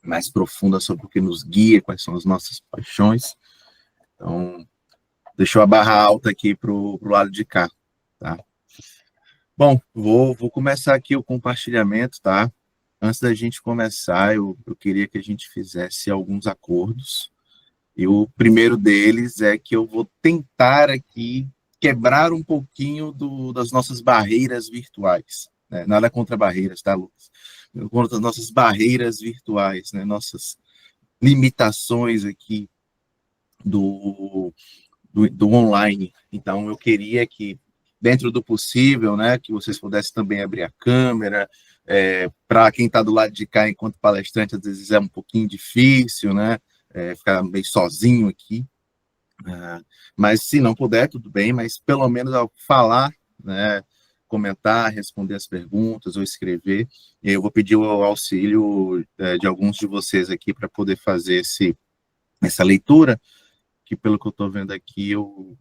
mais profunda sobre o que nos guia, quais são as nossas paixões. Então, deixou a barra alta aqui para o lado de cá, tá? Bom, vou começar aqui o compartilhamento, tá? Antes da gente começar, eu queria que a gente fizesse alguns acordos. E o primeiro deles é que eu vou tentar aqui quebrar um pouquinho das nossas barreiras virtuais. Né? Nada contra barreiras, tá, Lucas? Contra as nossas barreiras virtuais, né? Nossas limitações aqui do online. Então, eu queria que, dentro do possível, né, que vocês pudessem também abrir a câmera. Para quem está do lado de cá, enquanto palestrante, às vezes é um pouquinho difícil, né? Ficar meio sozinho aqui. Mas se não puder, tudo bem, mas pelo menos ao falar, né, comentar, responder as perguntas ou escrever, e eu vou pedir o auxílio de alguns de vocês aqui para poder fazer essa leitura, que pelo que eu estou vendo aqui, o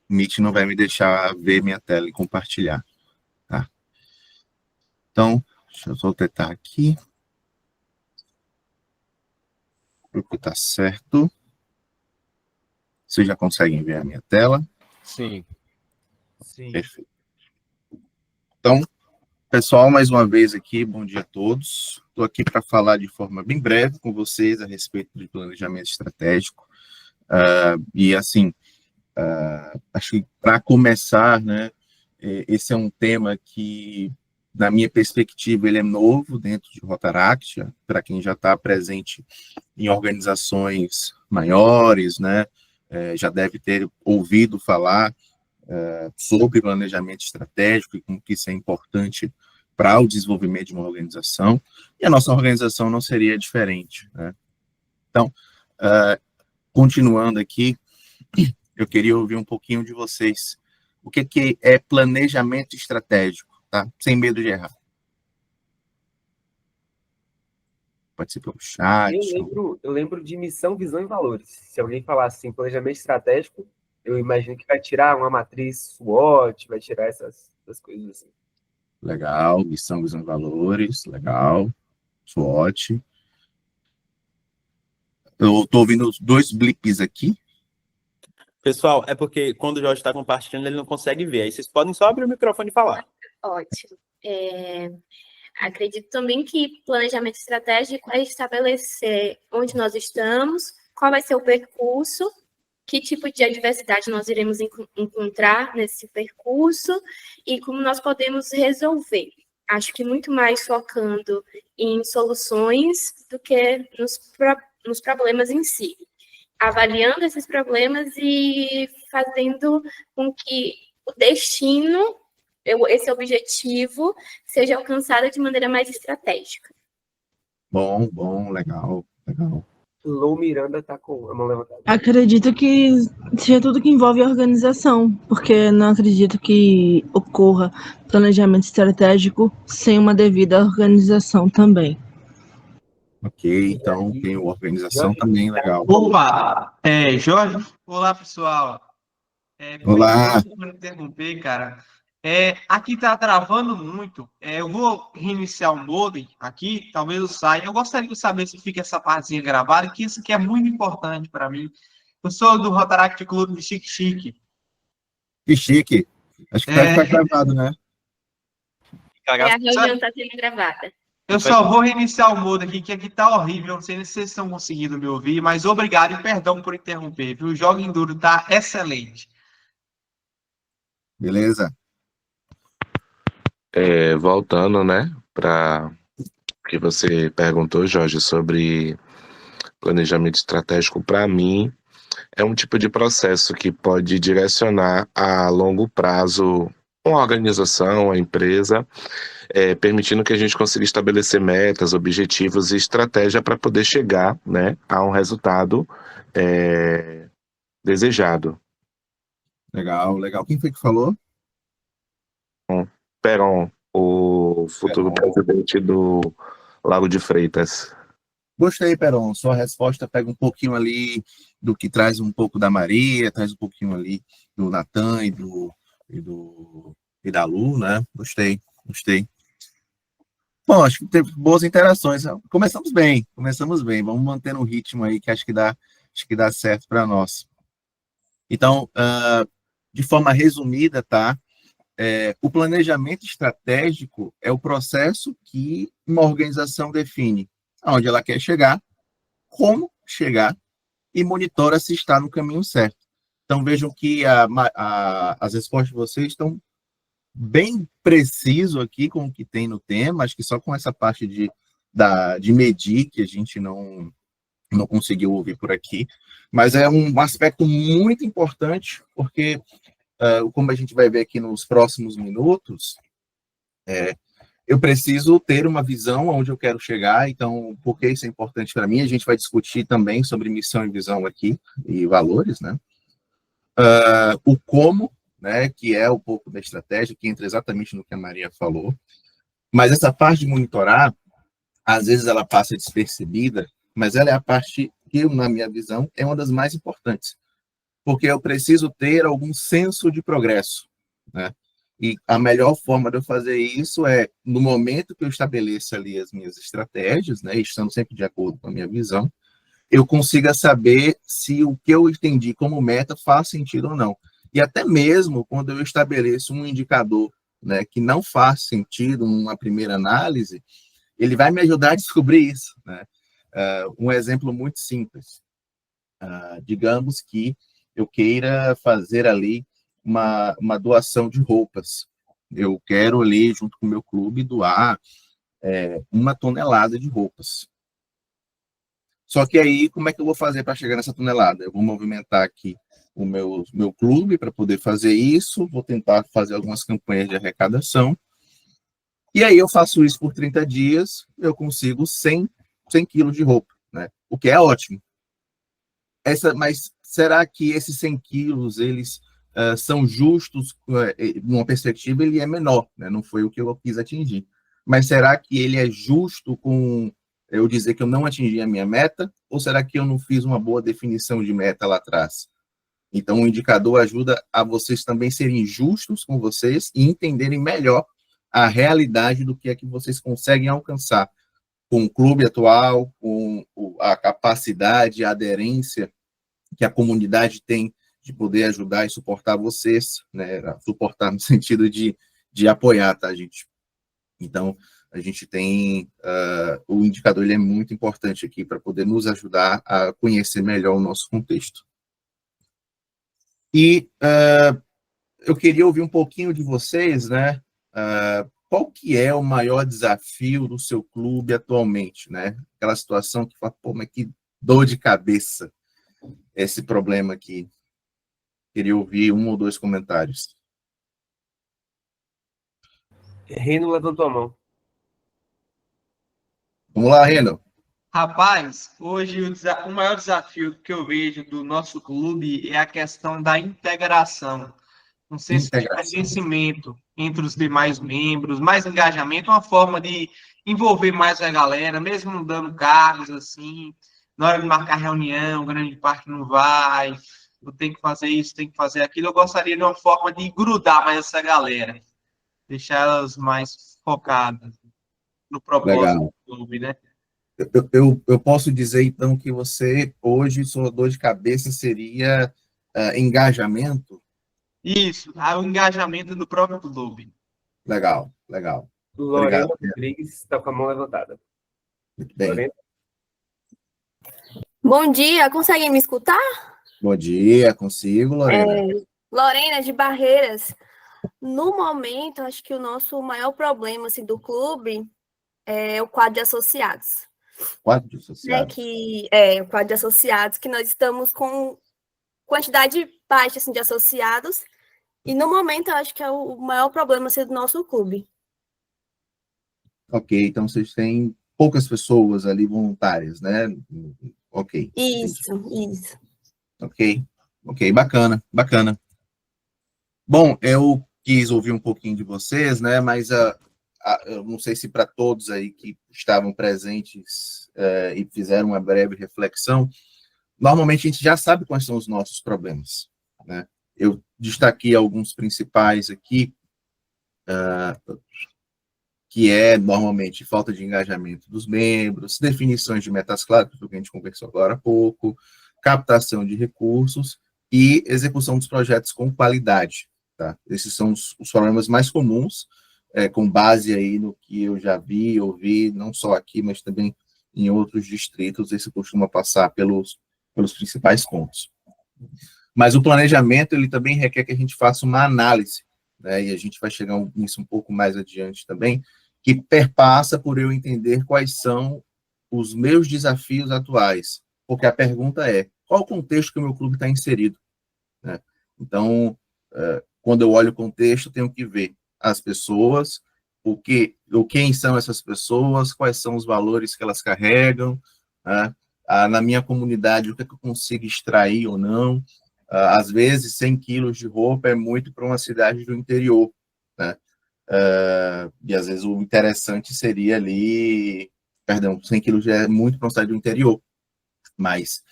Meet não vai me deixar ver minha tela e compartilhar. Tá? Então, deixa eu só tentar aqui. O que está certo. Vocês já conseguem ver a minha tela? Sim. Sim. Perfeito. Então, pessoal, mais uma vez aqui, bom dia a todos. Estou aqui para falar de forma bem breve com vocês a respeito de planejamento estratégico. E, assim, acho que para começar, né, esse é um tema que, na minha perspectiva, ele é novo dentro de Rotaract, para quem já está presente em organizações maiores, né, já deve ter ouvido falar sobre planejamento estratégico e como que isso é importante para o desenvolvimento de uma organização, e a nossa organização não seria diferente, né? Então, continuando aqui, eu queria ouvir um pouquinho de vocês. O que é planejamento estratégico, tá? Sem medo de errar. Pode ser pelo chat. Eu lembro de missão, visão e valores. Se alguém falar assim, planejamento estratégico, eu imagino que vai tirar uma matriz SWOT, vai tirar essas coisas assim. Legal, missão, visão e valores, legal. SWOT. Eu estou ouvindo 2 blips aqui. Pessoal, é porque quando o Jorge está compartilhando, ele não consegue ver. Aí vocês podem só abrir o microfone e falar. Ótimo. Acredito também que planejamento estratégico é estabelecer onde nós estamos, qual vai ser o percurso, que tipo de adversidade nós iremos encontrar nesse percurso e como nós podemos resolver. Acho que muito mais focando em soluções do que nos problemas em si. Avaliando esses problemas e fazendo com que o destino, esse objetivo, seja alcançado de maneira mais estratégica. Bom, legal. Lou Miranda tá com a mão levantada. Acredito que seja tudo que envolve organização, porque não acredito que ocorra planejamento estratégico sem uma devida organização também. Ok, então tem a organização Jorge? também, legal. Opa! Jorge, olá, pessoal. Olá. Por interromper, cara. Aqui tá travando muito. Eu vou reiniciar o modem aqui, talvez eu saia. Eu gostaria de saber se fica essa partezinha gravada, que isso aqui é muito importante para mim. Eu sou do Rotaract Clube de Xique-Xique. Que chique. Acho que vai ficar gravado, né? A reunião está sendo gravada. Eu só vou reiniciar o modem aqui, que aqui tá horrível. Não sei se vocês estão conseguindo me ouvir, mas obrigado e perdão por interromper, viu? O Jogo Enduro tá excelente. Beleza? Voltando, né, para que você perguntou, Jorge, sobre planejamento estratégico, para mim, é um tipo de processo que pode direcionar a longo prazo uma organização, a empresa, permitindo que a gente consiga estabelecer metas, objetivos e estratégia para poder chegar, né, a um resultado desejado. Legal. Quem foi que falou? Peron, o futuro presidente do Lago de Freitas. Gostei, Peron. Sua resposta pega um pouquinho ali do que traz um pouco da Maria, traz um pouquinho ali do Natan e da Lu, né? Gostei. Bom, acho que teve boas interações. Começamos bem. Vamos manter um ritmo aí que acho que dá certo para nós. Então, de forma resumida, tá? O planejamento estratégico é o processo que uma organização define aonde ela quer chegar, como chegar e monitora se está no caminho certo. Então, vejam que as respostas de vocês estão bem preciso aqui com o que tem no tema, acho que só com essa parte de medir que a gente não conseguiu ouvir por aqui, mas é um aspecto muito importante, porque como a gente vai ver aqui nos próximos minutos, eu preciso ter uma visão onde eu quero chegar, então, por que isso é importante para mim? A gente vai discutir também sobre missão e visão aqui, e valores, né? O como, né, que é um pouco da estratégia, que entra exatamente no que a Maria falou, mas essa parte de monitorar, às vezes ela passa despercebida, mas ela é a parte que, na minha visão, é uma das mais importantes, porque eu preciso ter algum senso de progresso, né? E a melhor forma de eu fazer isso é, no momento que eu estabeleço ali as minhas estratégias, né, estando sempre de acordo com a minha visão, eu consiga saber se o que eu entendi como meta faz sentido ou não. E até mesmo quando eu estabeleço um indicador, né, que não faz sentido numa primeira análise, ele vai me ajudar a descobrir isso, né? Um exemplo muito simples. Digamos que eu queira fazer ali uma doação de roupas. Eu quero ali, junto com o meu clube, doar 1 tonelada de roupas. Só que aí, como é que eu vou fazer para chegar nessa tonelada? Eu vou movimentar aqui o meu clube para poder fazer isso, vou tentar fazer algumas campanhas de arrecadação, e aí eu faço isso por 30 dias, eu consigo 100 quilos de roupa, né? O que é ótimo. Mas será que esses 100 quilos, eles são justos? Numa perspectiva, ele é menor, né? Não foi o que eu quis atingir. Mas será que ele é justo com eu dizer que eu não atingi a minha meta? Ou será que eu não fiz uma boa definição de meta lá atrás? Então, o indicador ajuda a vocês também serem justos com vocês e entenderem melhor a realidade do que é que vocês conseguem alcançar com o clube atual, com a capacidade, a aderência que a comunidade tem de poder ajudar e suportar vocês, né? Suportar no sentido de apoiar, tá, gente? Então, a gente tem o indicador, ele é muito importante aqui para poder nos ajudar a conhecer melhor o nosso contexto. E eu queria ouvir um pouquinho de vocês, né? Qual que é o maior desafio do seu clube atualmente, né? Aquela situação que fala, pô, mas que dor de cabeça esse problema aqui. Queria ouvir 1 ou 2 comentários. Reno levantou a mão. Vamos lá, Reno. Rapaz, hoje o maior desafio que eu vejo do nosso clube é a questão da integração. Um senso de Integração. pertencimento entre os demais membros, mais engajamento, uma forma de envolver mais a galera, mesmo não dando cargos assim. Na hora de marcar reunião, grande parte não vai, eu tenho que fazer isso, tenho que fazer aquilo. Eu gostaria de uma forma de grudar mais essa galera, deixar elas mais focadas no propósito Legal. do clube, né? Eu posso dizer, então, que você, hoje, sua dor de cabeça seria engajamento? Isso, o engajamento do próprio clube. Legal, legal. Lorena Obrigado. Rodrigues está com a mão levantada. Muito bem. Lorena? Bom dia, conseguem me escutar? Bom dia, consigo, Lorena. Lorena de Barreiras. No momento, acho que o nosso maior problema assim, do clube é o quadro de associados. Quadro de Né, associados. o quadro de associados, que nós estamos com quantidade baixa assim, de associados, e no momento eu acho que é o maior problema assim, do nosso clube. Ok, então vocês têm poucas pessoas ali voluntárias, né? Ok. Isso. Ok, bacana, bacana. Bom, eu quis ouvir um pouquinho de vocês, né? Mas eu não sei se para todos aí que estavam presentes e fizeram uma breve reflexão, normalmente a gente já sabe quais são os nossos problemas, né? Eu destaquei alguns principais aqui, que é, normalmente, falta de engajamento dos membros, definições de metas claras, que a gente conversou agora há pouco, captação de recursos e execução dos projetos com qualidade. Tá? Esses são os problemas mais comuns, com base aí no que eu já vi, ouvi, não só aqui, mas também em outros distritos, esse costuma passar pelos principais pontos. Mas o planejamento, ele também requer que a gente faça uma análise, né? E a gente vai chegar nisso um pouco mais adiante também, que perpassa por eu entender quais são os meus desafios atuais. Porque a pergunta é, qual o contexto que o meu clube está inserido? Né? Então, quando eu olho o contexto, eu tenho que ver as pessoas, quem são essas pessoas, quais são os valores que elas carregam, né? Na minha comunidade, o que eu consigo extrair ou não. Às vezes, 100 quilos de roupa é muito para uma cidade do interior, né? E às vezes o interessante seria ali, 100 quilos já é muito para uma cidade do interior, mas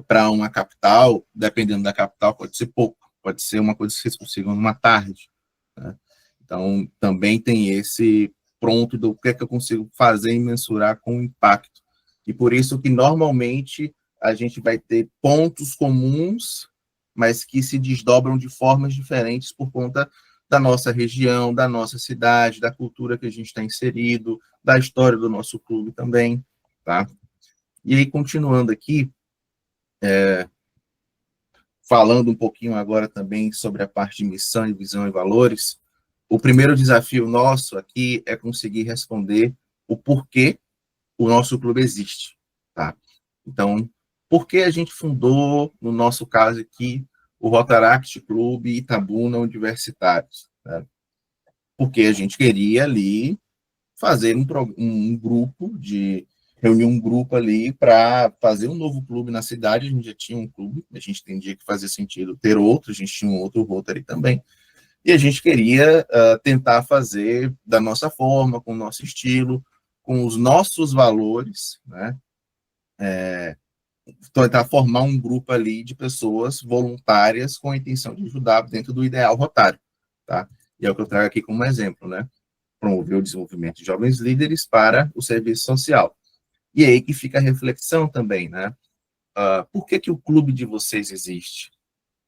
para uma capital, dependendo da capital, pode ser pouco, pode ser uma coisa que vocês consigam numa tarde, né? Então, também tem esse pronto do que é que eu consigo fazer e mensurar com o impacto. E por isso que, normalmente, a gente vai ter pontos comuns, mas que se desdobram de formas diferentes por conta da nossa região, da nossa cidade, da cultura que a gente está inserido, da história do nosso clube também, tá? E aí, continuando aqui, falando um pouquinho agora também sobre a parte de missão, visão e valores, o primeiro desafio nosso aqui é conseguir responder o porquê o nosso clube existe, tá? Então, por que a gente fundou, no nosso caso aqui, o Rotaract Clube Itabuna Universitários? Né? Porque a gente queria ali fazer um grupo reunir um grupo ali para fazer um novo clube na cidade. A gente já tinha um clube, a gente entendia que fazia sentido ter outro, a gente tinha um outro Rotary também, e a gente queria tentar fazer da nossa forma, com o nosso estilo, com os nossos valores, né? Tentar formar um grupo ali de pessoas voluntárias com a intenção de ajudar dentro do ideal rotário, tá? E é o que eu trago aqui como exemplo, né? Promover o desenvolvimento de jovens líderes para o serviço social. E aí que fica a reflexão também, né? Por que o clube de vocês existe?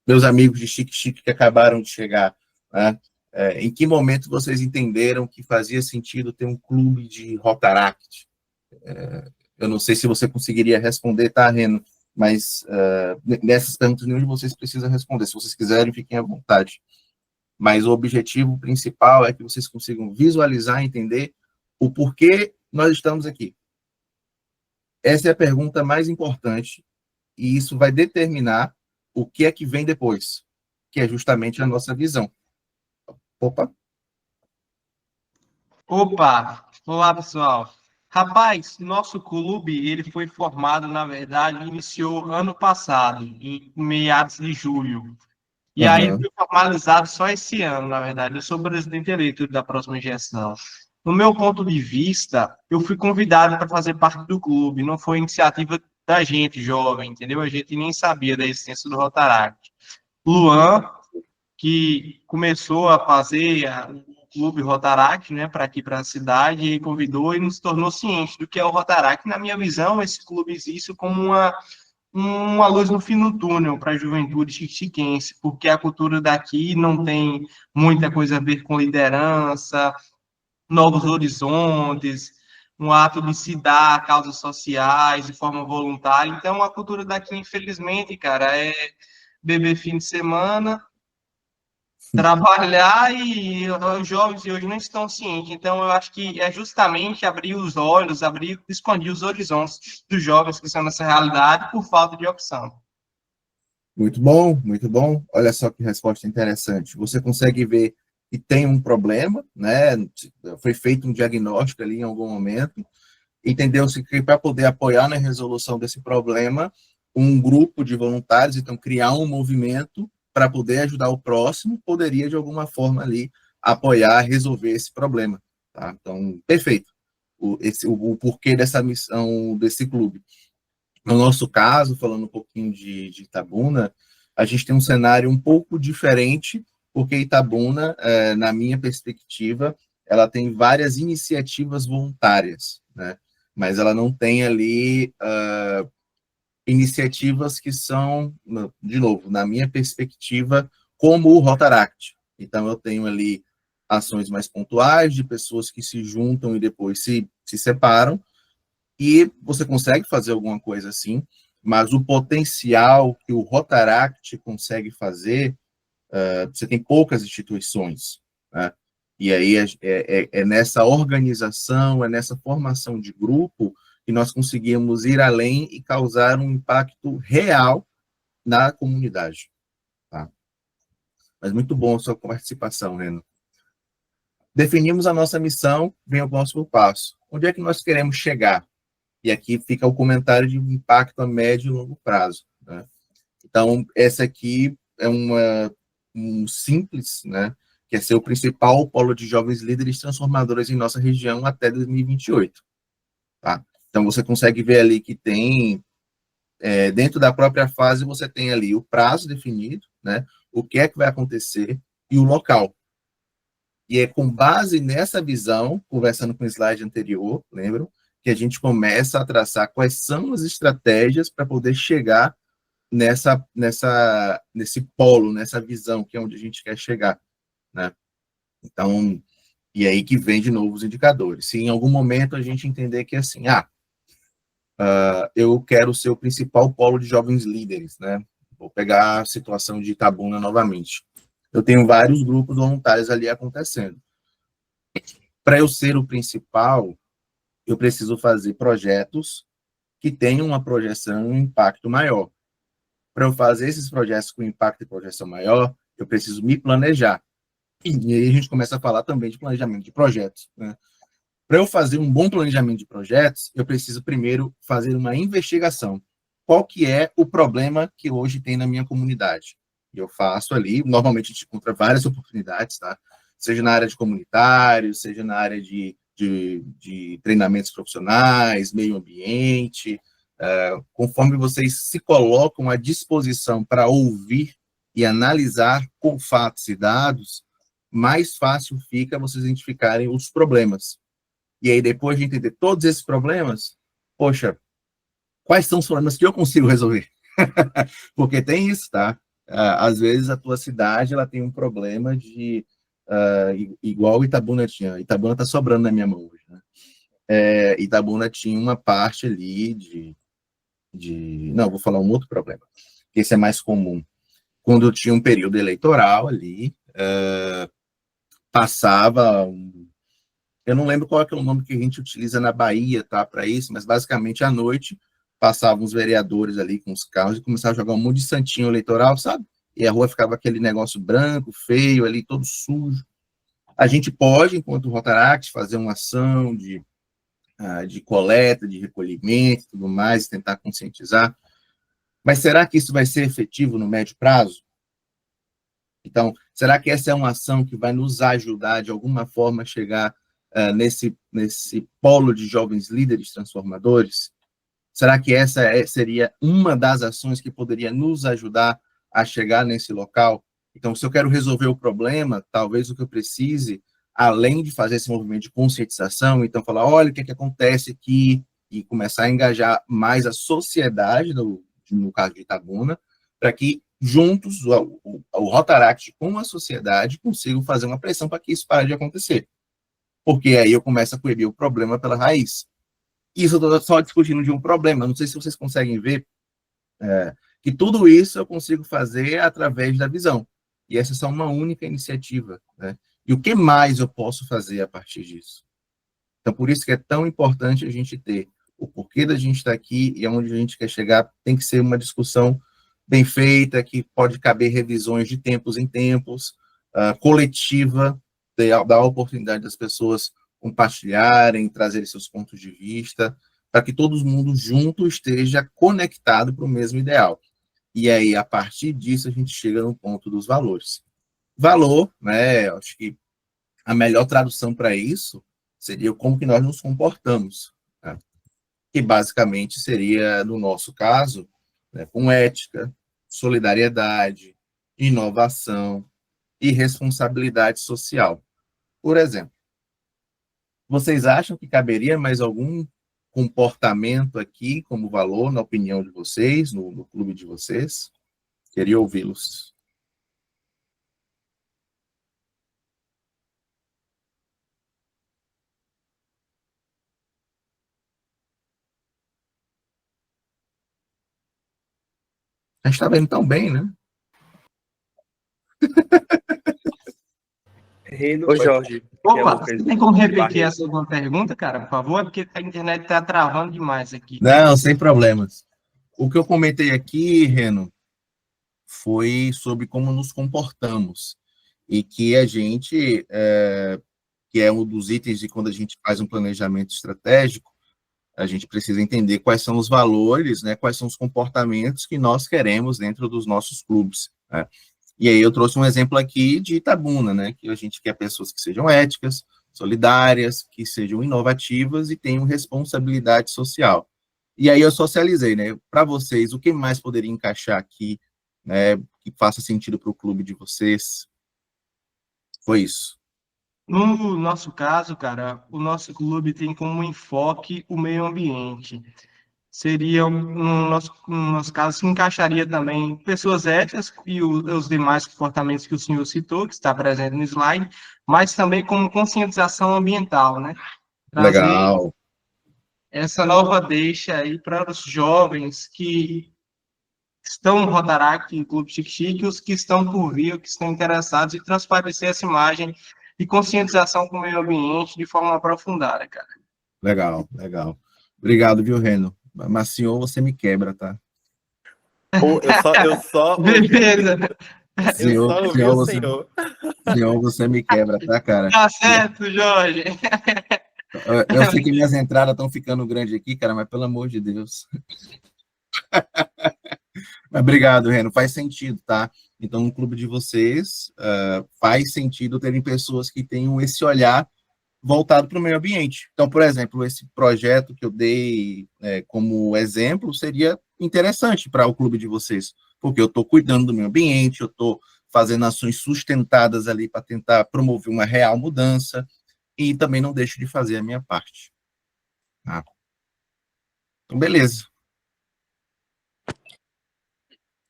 Meus amigos de Chique que acabaram de chegar, né? Em que momento vocês entenderam que fazia sentido ter um clube de Rotaract? Eu não sei se você conseguiria responder, tá, Reno? Mas nessas perguntas nenhum de vocês precisa responder. Se vocês quiserem, fiquem à vontade. Mas o objetivo principal é que vocês consigam visualizar e entender o porquê nós estamos aqui. Essa é a pergunta mais importante, e isso vai determinar o que é que vem depois, que é justamente a nossa visão. Opa! Opa! Olá, pessoal. Rapaz, nosso clube, ele foi formado, na verdade, iniciou ano passado, em meados de julho. E aí ele Aham. foi formalizado só esse ano, na verdade. Eu sou presidente eleito da próxima gestão. No meu ponto de vista, eu fui convidado para fazer parte do clube, não foi iniciativa da gente, jovem, entendeu? A gente nem sabia da existência do Rotaract. Luan, que começou a fazer o Clube Rotaract, né, para aqui para a cidade, e convidou e nos tornou ciente do que é o Rotaract. Na minha visão, esse clube existe como uma luz no fim do túnel para a juventude xixiquense, porque a cultura daqui não tem muita coisa a ver com liderança, novos horizontes, um ato de se dar a causas sociais de forma voluntária. Então, a cultura daqui, infelizmente, cara, é beber fim de semana, trabalhar, e os jovens de hoje não estão cientes. Então, eu acho que é justamente abrir os olhos, expandir os horizontes dos jovens que estão nessa realidade por falta de opção. Muito bom, muito bom. Olha só que resposta interessante. Você consegue ver que tem um problema, né? Foi feito um diagnóstico ali em algum momento, entendeu-se que para poder apoiar na resolução desse problema, um grupo de voluntários, então criar um movimento para poder ajudar o próximo, poderia de alguma forma ali apoiar, resolver esse problema, tá? Então, perfeito. O porquê dessa missão desse clube. No nosso caso, falando um pouquinho de Itabuna, a gente tem um cenário um pouco diferente, porque Itabuna, na minha perspectiva, ela tem várias iniciativas voluntárias, né? Mas ela não tem ali iniciativas que são, de novo, na minha perspectiva, como o Rotaract. Então, eu tenho ali ações mais pontuais de pessoas que se juntam e depois se separam, e você consegue fazer alguma coisa assim, mas o potencial que o Rotaract consegue fazer, você tem poucas instituições, né? E aí é nessa organização, é nessa formação de grupo que nós conseguimos ir além e causar um impacto real na comunidade, tá? Mas muito bom a sua participação, Reno. Definimos a nossa missão, vem o próximo passo. Onde é que nós queremos chegar? E aqui fica o comentário de impacto a médio e longo prazo, né? Então, essa aqui é um simples, né, que é ser o principal polo de jovens líderes transformadores em nossa região até 2028. Tá? Então, você consegue ver ali que tem, dentro da própria fase, você tem ali o prazo definido, né, o que é que vai acontecer e o local. E é com base nessa visão, conversando com o slide anterior, lembram? Que a gente começa a traçar quais são as estratégias para poder chegar nesse polo, nessa visão, que é onde a gente quer chegar, né? Então, e aí que vem de novo os indicadores. Se em algum momento a gente entender que assim, eu quero ser o principal polo de jovens líderes, né? Vou pegar a situação de Itabuna novamente. Eu tenho vários grupos voluntários ali acontecendo. Para eu ser o principal, eu preciso fazer projetos que tenham uma projeção e um impacto maior. Para eu fazer esses projetos com impacto e projeção maior, eu preciso me planejar. E aí a gente começa a falar também de planejamento de projetos, né? Para eu fazer um bom planejamento de projetos, eu preciso primeiro fazer uma investigação. Qual que é o problema que hoje tem na minha comunidade? E eu faço ali, normalmente a gente encontra várias oportunidades, tá? Seja na área de comunitários, seja na área de treinamentos profissionais, meio ambiente, conforme vocês se colocam à disposição para ouvir e analisar com fatos e dados, mais fácil fica vocês identificarem os problemas. E aí, depois de entender todos esses problemas, poxa, quais são os problemas que eu consigo resolver? Porque tem isso, tá? Às vezes a tua cidade ela tem um problema de igual Itabuna tinha. Itabuna está sobrando na minha mão hoje, né? Itabuna tinha uma parte ali não, vou falar um outro problema, que esse é mais comum. Quando tinha um período eleitoral ali, passava eu não lembro qual é o nome que a gente utiliza na Bahia, tá, para isso, mas basicamente à noite passavam os vereadores ali com os carros e começavam a jogar um monte de santinho eleitoral, sabe? E a rua ficava aquele negócio branco, feio ali, todo sujo. A gente pode, enquanto Rotaract, fazer uma ação de coleta, de recolhimento e tudo mais, tentar conscientizar, mas será que isso vai ser efetivo no médio prazo? Então, será que essa é uma ação que vai nos ajudar, de alguma forma, a chegar nesse polo de jovens líderes transformadores? Será que essa seria uma das ações que poderia nos ajudar a chegar nesse local? Então, se eu quero resolver o problema, talvez o que eu precise, além de fazer esse movimento de conscientização, então falar, olha o que acontece aqui, e começar a engajar mais a sociedade, no caso de Itabuna, para que juntos, o Rotaract com a sociedade, consigam fazer uma pressão para que isso pare de acontecer. Porque aí eu começo a coibir o problema pela raiz. Isso eu estou só discutindo de um problema. Não sei se vocês conseguem ver que tudo isso eu consigo fazer através da visão. E essa é só uma única iniciativa, né? E o que mais eu posso fazer a partir disso? Então, por isso que é tão importante a gente ter o porquê da gente estar aqui e aonde a gente quer chegar. Tem que ser uma discussão bem feita, que pode caber revisões de tempos em tempos, coletiva, dar a oportunidade das pessoas compartilharem, trazerem seus pontos de vista, para que todo mundo junto esteja conectado para o mesmo ideal. E aí, a partir disso, a gente chega no ponto dos valores. Valor, né, acho que a melhor tradução para isso seria como que nós nos comportamos, né? Que basicamente seria, no nosso caso, né, com ética, solidariedade, inovação e responsabilidade social. Por exemplo, vocês acham que caberia mais algum comportamento aqui como valor, na opinião de vocês, no clube de vocês? Queria ouvi-los. A gente está vendo tão bem, né? Ô, Jorge. Opa, tem como repetir a segunda pergunta, cara, por favor? Porque a internet está travando demais aqui. Não, sem problemas. O que eu comentei aqui, Reno, foi sobre como nos comportamos. E que a gente, que é um dos itens de quando a gente faz um planejamento estratégico, a gente precisa entender quais são os valores, né, quais são os comportamentos que nós queremos dentro dos nossos clubes, né? E aí eu trouxe um exemplo aqui de Itabuna, né, que a gente quer pessoas que sejam éticas, solidárias, que sejam inovativas e tenham responsabilidade social. E aí eu socializei, né, para vocês, o que mais poderia encaixar aqui, né, que faça sentido para o clube de vocês? Foi isso. No nosso caso, cara, o nosso clube tem como enfoque o meio ambiente. Seria, no nosso caso, se encaixaria também pessoas éticas e os demais comportamentos que o senhor citou, que está presente no slide, mas também com conscientização ambiental, né? Trazer Legal. essa nova deixa aí para os jovens que estão no Rotaract, em Clube Chique-Chique, os que estão por vir, que estão interessados em transparecer essa imagem de conscientização com o meio ambiente de forma aprofundada, cara. Legal, legal. Obrigado, viu, Reno? Mas, senhor, você me quebra, tá? Eu só Beleza. ouvi o senhor. Senhor, você me quebra, tá, cara? Tá certo, Jorge. Eu sei que minhas entradas estão ficando grandes aqui, cara, mas pelo amor de Deus. Mas obrigado, Reno, faz sentido, tá? Então, no clube de vocês, faz sentido terem pessoas que tenham esse olhar voltado para o meio ambiente. Então, por exemplo, esse projeto que eu dei como exemplo seria interessante para o clube de vocês, porque eu estou cuidando do meio ambiente, eu estou fazendo ações sustentadas ali para tentar promover uma real mudança e também não deixo de fazer a minha parte. Tá? Então, beleza.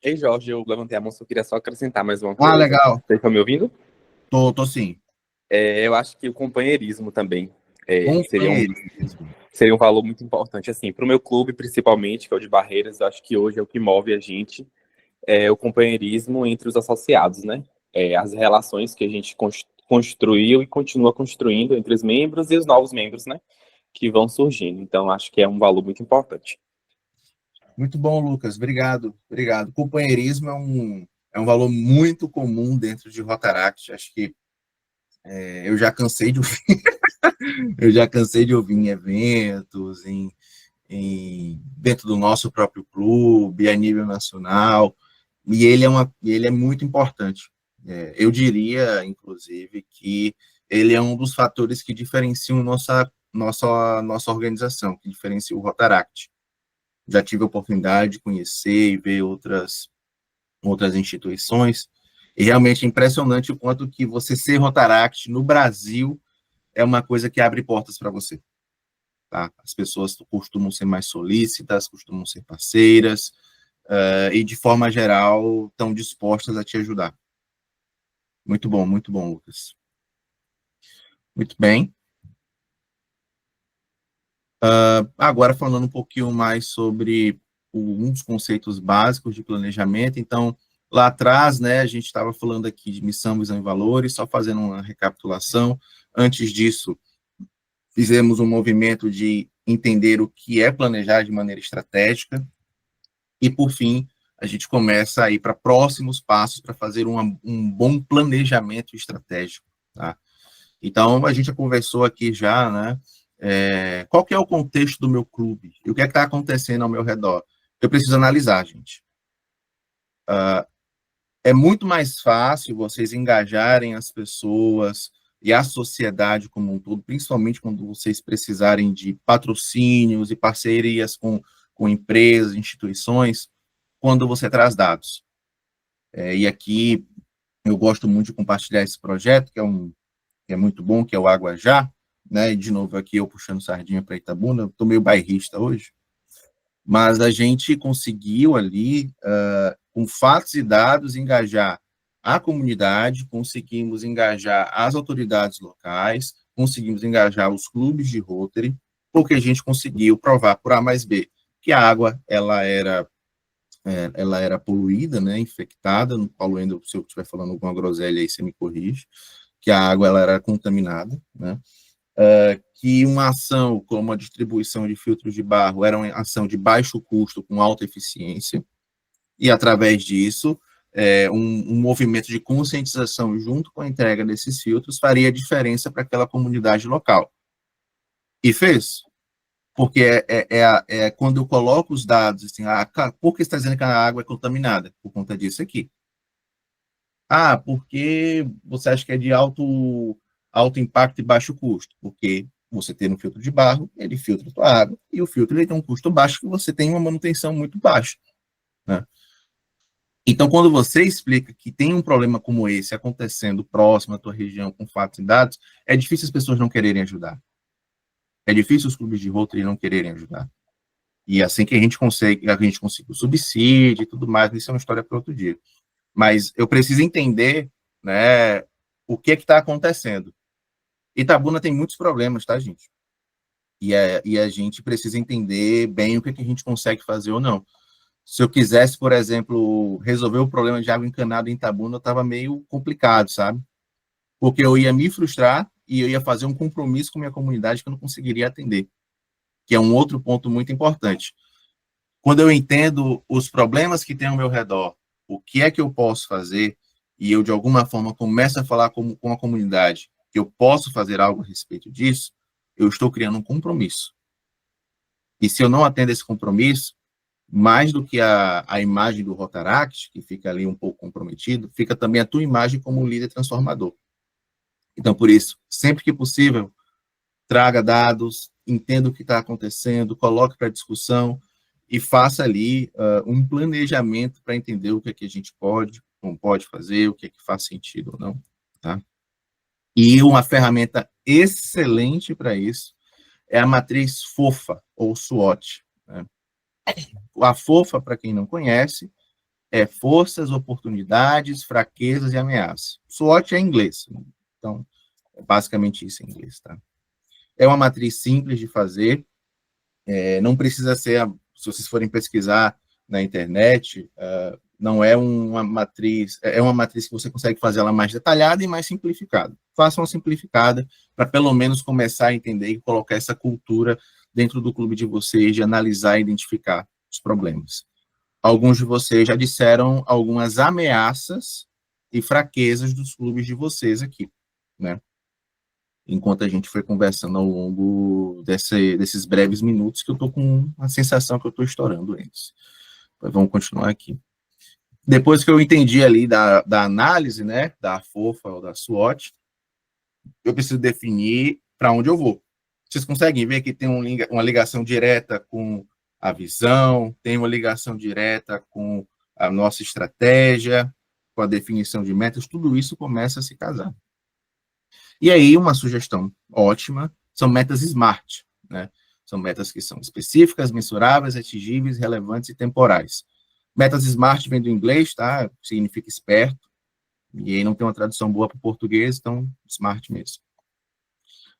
Ei, Jorge, eu levantei a mão, só queria só acrescentar mais uma coisa. Ah, legal. Vocês estão me ouvindo? Tô sim. Eu acho que o companheirismo também Companheirismo. seria um valor muito importante, assim, para o meu clube, principalmente, que é o de Barreiras. Eu acho que hoje é o que move a gente, o companheirismo entre os associados, né? As relações que a gente construiu e continua construindo entre os membros e os novos membros, né? Que vão surgindo. Então, acho que é um valor muito importante. Muito bom, Lucas. Obrigado. Obrigado. Companheirismo é um valor muito comum dentro de Rotaract. Acho que Eu já cansei de ouvir, eu já cansei de ouvir em eventos, dentro do nosso próprio clube, a nível nacional, e ele é muito importante. Eu diria, inclusive, que ele é um dos fatores que diferenciam nossa organização, que diferencia o Rotaract. Já tive a oportunidade de conhecer e ver outras instituições, e realmente é impressionante o quanto que você ser Rotaract no Brasil é uma coisa que abre portas para você. Tá? As pessoas costumam ser mais solícitas, costumam ser parceiras, e de forma geral estão dispostas a te ajudar. Muito bom, Lucas. Muito bem. Agora falando um pouquinho mais sobre um dos conceitos básicos de planejamento. Então, lá atrás, né, a gente estava falando aqui de missão, visão e valores, só fazendo uma recapitulação. Antes disso, fizemos um movimento de entender o que é planejar de maneira estratégica. E, por fim, a gente começa a ir para próximos passos para fazer um bom planejamento estratégico. Tá? Então, a gente já conversou aqui já, né? Qual que é o contexto do meu clube? E o que é que está acontecendo ao meu redor? Eu preciso analisar, gente. É muito mais fácil vocês engajarem as pessoas e a sociedade como um todo, principalmente quando vocês precisarem de patrocínios e parcerias com empresas, instituições, quando você traz dados. E aqui eu gosto muito de compartilhar esse projeto, que é muito bom, que é o Água Já, né? E de novo aqui eu puxando sardinha para Itabuna, eu estou meio bairrista hoje, mas a gente conseguiu ali, com fatos e dados, engajar a comunidade, conseguimos engajar as autoridades locais, conseguimos engajar os clubes de Rotary, porque a gente conseguiu provar por A mais B que a água ela era poluída, né, infectada. Paulo Wendel, se eu estiver falando alguma groselha aí, você me corrige, que a água ela era contaminada, né, que uma ação como a distribuição de filtros de barro era uma ação de baixo custo com alta eficiência, e através disso, um movimento de conscientização junto com a entrega desses filtros faria diferença para aquela comunidade local. E fez. Porque quando eu coloco os dados, assim, por que você está dizendo que a água é contaminada? Por conta disso aqui. Porque você acha que é de alto impacto e baixo custo? Porque você tem um filtro de barro, ele filtra a tua água, e o filtro ele tem um custo baixo, que você tem uma manutenção muito baixa. Né? Então, quando você explica que tem um problema como esse acontecendo próximo à tua região, com fatos e dados, é difícil as pessoas não quererem ajudar. É difícil os clubes de Rotary não quererem ajudar. E assim que a gente consegue o subsídio e tudo mais, isso é uma história para outro dia. Mas eu preciso entender, né, o que está acontecendo. Itabuna tem muitos problemas, tá, gente? E a gente precisa entender bem o que a gente consegue fazer ou não. Se eu quisesse, por exemplo, resolver o problema de água encanada em Itabuna, estava meio complicado, sabe? Porque eu ia me frustrar e eu ia fazer um compromisso com a minha comunidade que eu não conseguiria atender, que é um outro ponto muito importante. Quando eu entendo os problemas que tem ao meu redor, o que é que eu posso fazer, e eu, de alguma forma, começo a falar com a comunidade que eu posso fazer algo a respeito disso, eu estou criando um compromisso. E se eu não atendo esse compromisso, mais do que a imagem do Rotaract, que fica ali um pouco comprometido, fica também a tua imagem como líder transformador. Então, por isso, sempre que possível, traga dados, entenda o que está acontecendo, coloque para discussão e faça ali um planejamento para entender o que é que a gente não pode fazer, o que é que faz sentido ou não. Tá? E uma ferramenta excelente para isso é a matriz FOFA, ou SWOT. Né? A FOFA, para quem não conhece, é forças, oportunidades, fraquezas e ameaças. SWOT é em inglês. Então, é basicamente isso em inglês, tá? É uma matriz simples de fazer, não precisa ser, se vocês forem pesquisar na internet, não é uma matriz, é uma matriz que você consegue fazer ela mais detalhada e mais simplificada. Faça uma simplificada para pelo menos começar a entender e colocar essa cultura dentro do clube de vocês, de analisar e identificar os problemas. Alguns de vocês já disseram algumas ameaças e fraquezas dos clubes de vocês aqui, né? enquanto a gente foi conversando ao longo desses breves minutos, que eu estou com a sensação que eu estou estourando eles. Mas vamos continuar aqui. Depois que eu entendi ali da análise, né, da FOFA ou da SWOT, eu preciso definir para onde eu vou. Vocês conseguem ver que tem uma ligação direta com a visão, tem uma ligação direta com a nossa estratégia, com a definição de metas, tudo isso começa a se casar. E aí, uma sugestão ótima são metas SMART, né? São metas que são específicas, mensuráveis, atingíveis, relevantes e temporais. Metas SMART vem do inglês, tá? Significa esperto, e aí não tem uma tradução boa para o português, então SMART mesmo.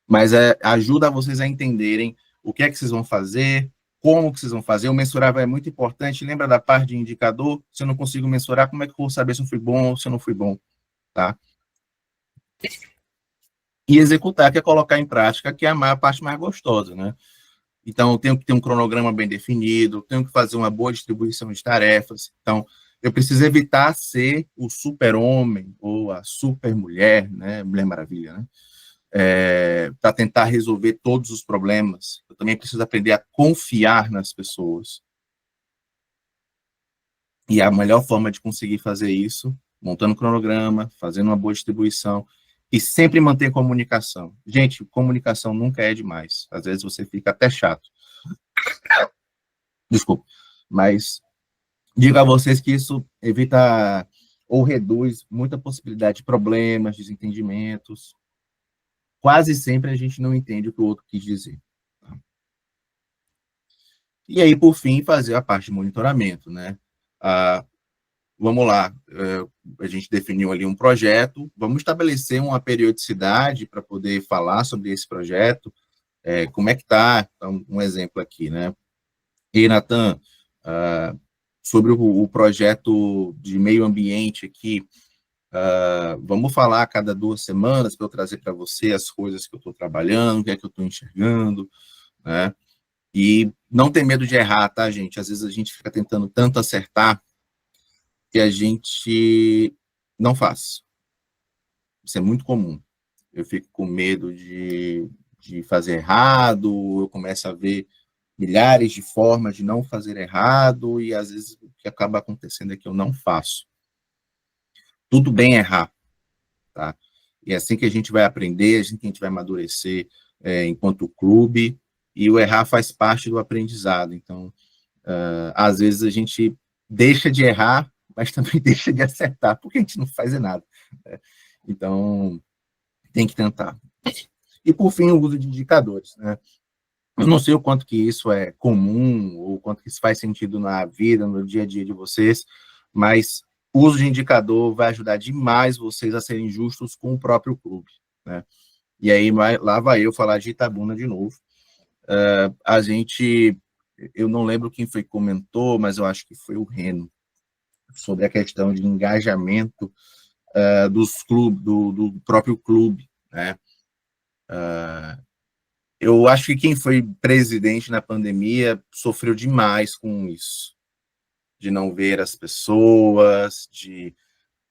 Mas ajuda vocês a entenderem o que é que vocês vão fazer, como que vocês vão fazer. O mensurável é muito importante. Lembra da parte de indicador? Se eu não consigo mensurar, como é que eu vou saber se eu fui bom ou se eu não fui bom? Tá? E executar, que é colocar em prática, que é a parte mais gostosa, né? Então, eu tenho que ter um cronograma bem definido, tenho que fazer uma boa distribuição de tarefas. Então, eu preciso evitar ser o super-homem ou a super-mulher, né? Mulher Maravilha, né? Para tentar resolver todos os problemas. Eu também preciso aprender a confiar nas pessoas. E a melhor forma de conseguir fazer isso, montando um cronograma, fazendo uma boa distribuição, e sempre manter comunicação. Gente, comunicação nunca é demais. Às vezes você fica até chato. Desculpa. Mas digo a vocês que isso evita ou reduz muita possibilidade de problemas, desentendimentos. Quase sempre a gente não entende o que o outro quis dizer. Tá? E aí, por fim, fazer a parte de monitoramento, né? Vamos lá, a gente definiu ali um projeto, vamos estabelecer uma periodicidade para poder falar sobre esse projeto, como é que está, então, um exemplo aqui, né? E, Natan, sobre o projeto de meio ambiente aqui, vamos falar a cada 2 semanas para eu trazer para você as coisas que eu estou trabalhando, o que é que eu estou enxergando, né? E não ter medo de errar, tá, gente? Às vezes a gente fica tentando tanto acertar que a gente não faz. Isso é muito comum. Eu fico com medo de fazer errado, eu começo a ver milhares de formas de não fazer errado, e às vezes o que acaba acontecendo é que eu não faço. Tudo bem errar, tá? E é assim que a gente vai aprender, é assim que a gente vai amadurecer enquanto clube, e o errar faz parte do aprendizado. Então, às vezes a gente deixa de errar, mas também deixa de acertar, porque a gente não faz nada. Né? Então, tem que tentar. E, por fim, o uso de indicadores. Né? Eu não sei o quanto que isso é comum, ou o quanto que isso faz sentido na vida, no dia a dia de vocês, mas o uso de indicador vai ajudar demais vocês a serem justos com o próprio clube. Né? E aí, lá vai eu falar de Itabuna de novo. Eu não lembro quem foi que comentou, mas eu acho que foi o Reno, sobre a questão de engajamento dos clubes, do próprio clube, né? Eu acho que quem foi presidente na pandemia sofreu demais com isso, de não ver as pessoas, de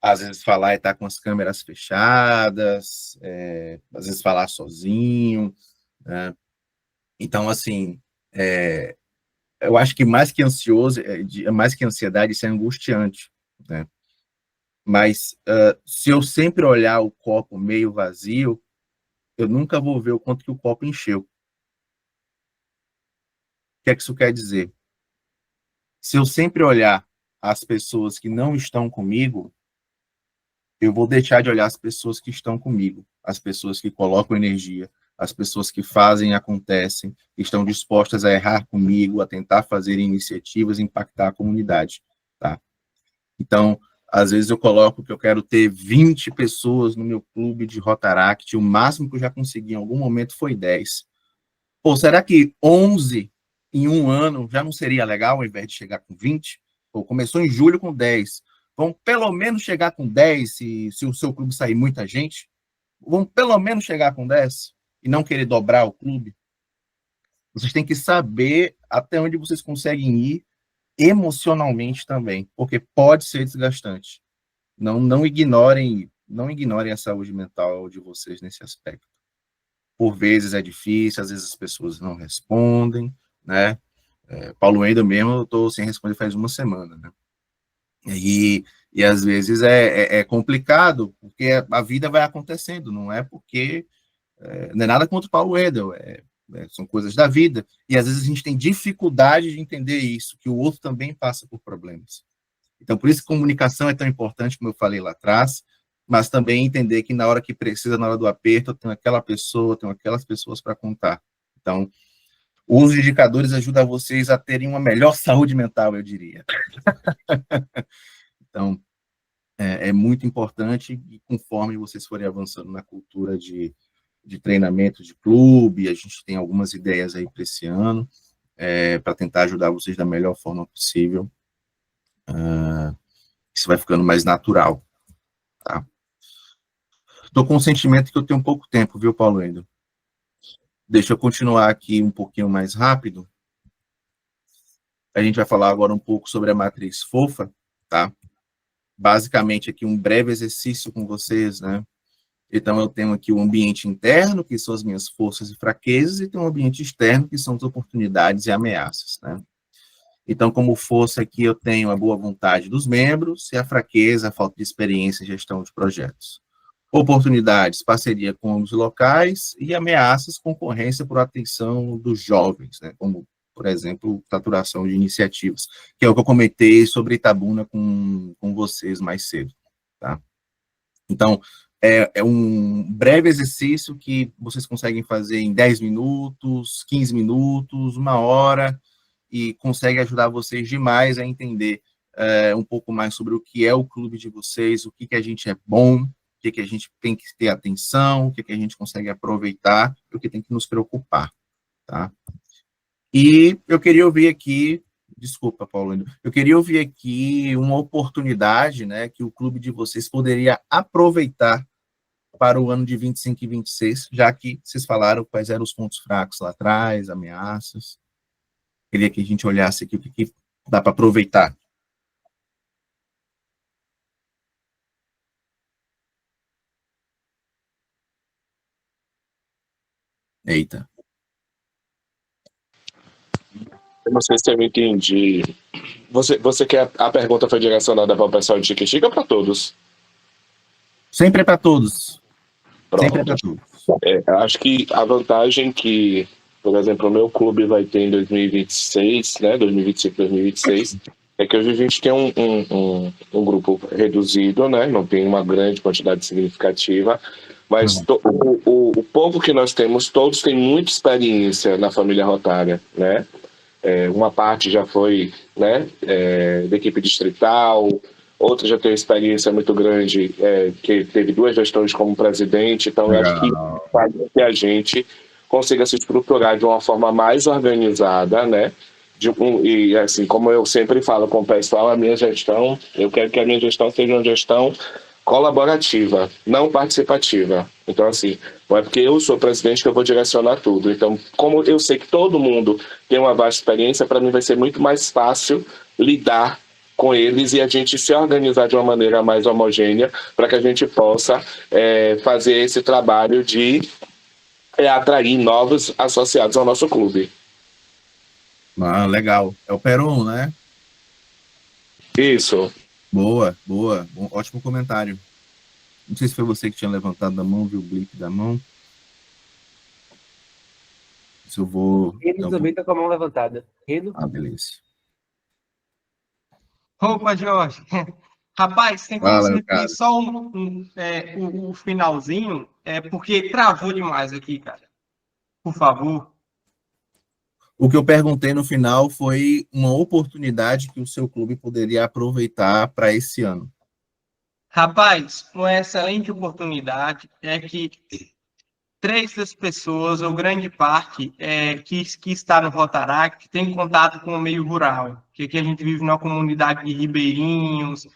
às vezes falar e estar com as câmeras fechadas, às vezes falar sozinho, né? Então, assim, eu acho que mais que ansioso, mais que ansiedade, isso é angustiante, né? Mas se eu sempre olhar o copo meio vazio, eu nunca vou ver o quanto que o copo encheu. O que é que isso quer dizer? Se eu sempre olhar as pessoas que não estão comigo, eu vou deixar de olhar as pessoas que estão comigo, as pessoas que colocam energia, as pessoas que fazem e acontecem, que estão dispostas a errar comigo, a tentar fazer iniciativas e impactar a comunidade, tá? Então, às vezes eu coloco que eu quero ter 20 pessoas no meu clube de Rotaract, o máximo que eu já consegui em algum momento foi 10. Pô, será que 11 em um ano já não seria legal ao invés de chegar com 20? Pô, começou em julho com 10. Vamos pelo menos chegar com 10 se o seu clube sair muita gente? Vamos pelo menos chegar com 10 e não querer dobrar o clube? Vocês têm que saber até onde vocês conseguem ir emocionalmente também, porque pode ser desgastante. Não ignorem a saúde mental de vocês nesse aspecto. por vezes é difícil, às vezes as pessoas não respondem, né? Paulo Wendel mesmo, eu estou sem responder faz uma semana, né? E às vezes é complicado, porque a vida vai acontecendo, não é porque... não é nada contra o Paulo Wendel, são coisas da vida, e às vezes a gente tem dificuldade de entender isso, que o outro também passa por problemas. Então, por isso que comunicação é tão importante, como eu falei lá atrás, mas também entender que na hora que precisa, na hora do aperto, eu tenho aquela pessoa, tenho aquelas pessoas para contar. Então, o uso de indicadores ajuda vocês a terem uma melhor saúde mental, eu diria. Então, é muito importante, e conforme vocês forem avançando na cultura de treinamento de clube, a gente tem algumas ideias aí para esse ano, para tentar ajudar vocês da melhor forma possível. Isso vai ficando mais natural, tá? Estou com o sentimento que eu tenho pouco tempo, viu, Paulo Wendel? Deixa eu continuar aqui um pouquinho mais rápido. A gente vai falar agora um pouco sobre a matriz fofa, tá? Basicamente, aqui um breve exercício com vocês, né? Então, eu tenho aqui o ambiente interno, que são as minhas forças e fraquezas, e tem o ambiente externo, que são as oportunidades e ameaças, né? Então, como força aqui, eu tenho a boa vontade dos membros, e a fraqueza, a falta de experiência em gestão de projetos. Oportunidades, parceria com os locais, e ameaças, concorrência por atenção dos jovens, né? Como, por exemplo, saturação de iniciativas, que é o que eu comentei sobre Itabuna com vocês mais cedo, tá? Então, é um breve exercício que vocês conseguem fazer em 10 minutos, 15 minutos, 1 hora, e consegue ajudar vocês demais a entender um pouco mais sobre o que é o clube de vocês, o que a gente é bom, o que a gente tem que ter atenção, o que a gente consegue aproveitar, e o que tem que nos preocupar, tá? E eu queria ouvir aqui, desculpa, Paulo, eu queria ouvir aqui uma oportunidade, né, que o clube de vocês poderia aproveitar para o ano de 25 e 26, já que vocês falaram quais eram os pontos fracos lá atrás, ameaças. Queria que a gente olhasse aqui o que dá para aproveitar. Eita. Eu não sei se eu me entendi. Você quer a pergunta foi direcionada para o pessoal de Chique-Chique ou para todos? Sempre é para todos. Pronto. Sempre é para todos. Acho que a vantagem que, por exemplo, o meu clube vai ter em 2026, né, 2025, 2026, é que hoje a gente tem um grupo reduzido, né, não tem uma grande quantidade significativa, mas o povo que nós temos, todos têm muita experiência na família Rotária, né? Uma parte já foi, né, da equipe distrital, outra já tem experiência muito grande, que teve 2 gestões como presidente, então eu acho que faz com que a gente consiga se estruturar de uma forma mais organizada, né? E assim, como eu sempre falo com o pessoal, a minha gestão, eu quero que a minha gestão seja uma gestão colaborativa, não participativa. Então, assim, não é porque eu sou presidente que eu vou direcionar tudo. Então, como eu sei que todo mundo tem uma vasta experiência, para mim vai ser muito mais fácil lidar com eles e a gente se organizar de uma maneira mais homogênea para que a gente possa fazer esse trabalho de atrair novos associados ao nosso clube. Ah, legal. É o Peron, né? Isso. Boa. Ótimo comentário. Não sei se foi você que tinha levantado a mão, viu o blip da mão. Se eu vou... Reno também está com a mão levantada. Reno? Ah, beleza. Opa, Jorge. Rapaz, tem como você repetir só o finalzinho? Porque travou demais aqui, cara. Por favor. O que eu perguntei no final foi uma oportunidade que o seu clube poderia aproveitar para esse ano. Rapaz, uma excelente oportunidade é que 3 das pessoas, ou grande parte, que está no Rotaract, que tem contato com o meio rural, que aqui a gente vive numa comunidade de ribeirinhos,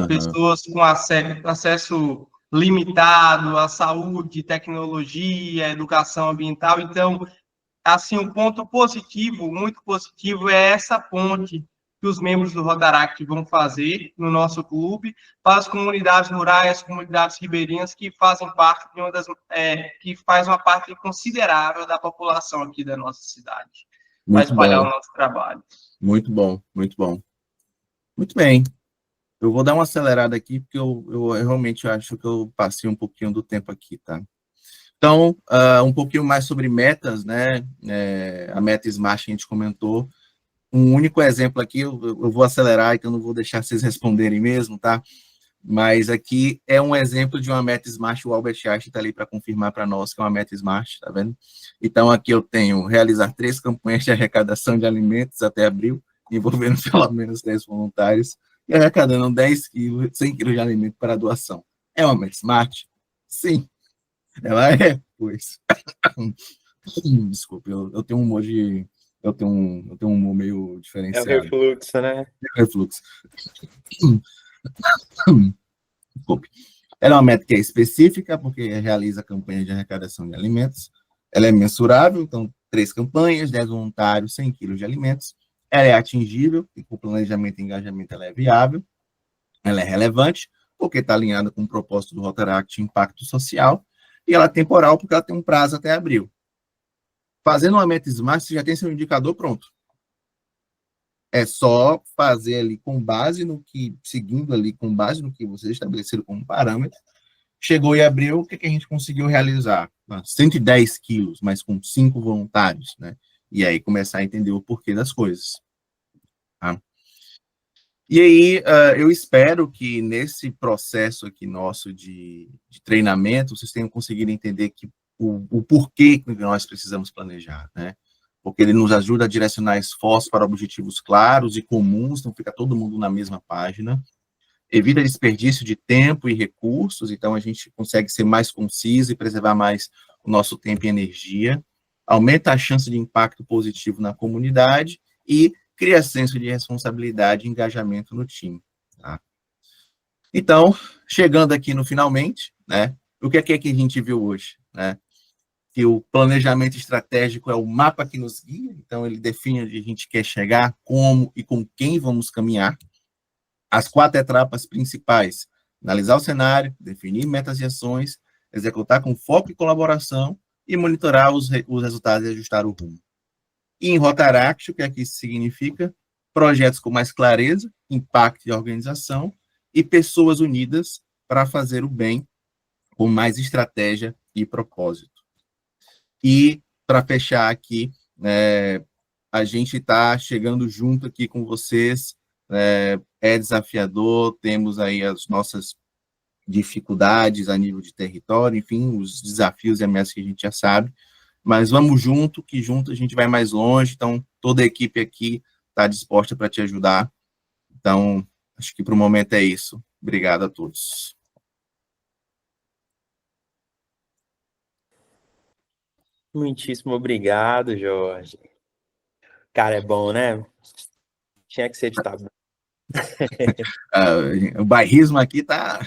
pessoas com acesso limitado à saúde, tecnologia, educação ambiental. Então, assim, um ponto positivo, muito positivo, é essa ponte que os membros do Rotaract vão fazer no nosso clube para as comunidades rurais, as comunidades ribeirinhas que fazem parte de que faz uma parte considerável da população aqui da nossa cidade, para espalhar o nosso trabalho. Muito bom, muito bom. Muito bem. Eu vou dar uma acelerada aqui, porque eu realmente acho que eu passei um pouquinho do tempo aqui, tá? Então, um pouquinho mais sobre metas, né? A meta SMART a gente comentou. Um único exemplo aqui, eu vou acelerar, então não vou deixar vocês responderem mesmo, tá? Mas aqui é um exemplo de uma meta SMART, o Albert Einstein está ali para confirmar para nós que é uma meta SMART, tá vendo? Então, aqui eu tenho realizar 3 campanhas de arrecadação de alimentos até abril, envolvendo pelo menos 10 voluntários, e arrecadando 10 quilos, 100 quilos de alimento para doação. É uma meta SMART? Sim, ela é, pois. Desculpe, eu tenho um humor de... Eu tenho um humor meio diferenciado. É o refluxo, né? Refluxo. Desculpe. Ela é uma meta que é específica, porque realiza campanhas de arrecadação de alimentos. Ela é mensurável, então, 3 campanhas, 10 voluntários, 100 quilos de alimentos. Ela é atingível, e com planejamento e engajamento ela é viável. Ela é relevante, porque está alinhada com o propósito do Rotaract Impacto Social. E ela é temporal, porque ela tem um prazo até abril. Fazendo uma meta SMART, você já tem seu indicador pronto. É só fazer ali com base no que, seguindo ali com base no que vocês estabeleceram como parâmetro. Chegou em abril, o que a gente conseguiu realizar? 110 quilos, mas com 5 voluntários, né? E aí começar a entender o porquê das coisas. Tá? E aí, eu espero que nesse processo aqui nosso de treinamento, vocês tenham conseguido entender que o porquê que nós precisamos planejar, né? Porque ele nos ajuda a direcionar esforços para objetivos claros e comuns, não fica todo mundo na mesma página, evita desperdício de tempo e recursos, então a gente consegue ser mais conciso e preservar mais o nosso tempo e energia, aumenta a chance de impacto positivo na comunidade e cria senso de responsabilidade e engajamento no time. Tá? Então, chegando aqui no finalmente, né, o que é que a gente viu hoje, né? Que o planejamento estratégico é o mapa que nos guia, então ele define onde a gente quer chegar, como e com quem vamos caminhar. As 4 etapas principais: analisar o cenário, definir metas e ações, executar com foco e colaboração e monitorar os resultados e ajustar o rumo. E em Rotaract, o que é que isso significa? Projetos com mais clareza, impacto e organização e pessoas unidas para fazer o bem com mais estratégia e propósito. E, para fechar aqui, a gente está chegando junto aqui com vocês, é desafiador, temos aí as nossas dificuldades a nível de território, enfim, os desafios e ameaças que a gente já sabe, mas vamos junto, que junto a gente vai mais longe, então toda a equipe aqui está disposta para te ajudar. Então, acho que para o momento é isso. Obrigado a todos. Muitíssimo obrigado, Jorge. Cara, é bom, né? Tinha que ser de tabela. O bairrismo aqui tá...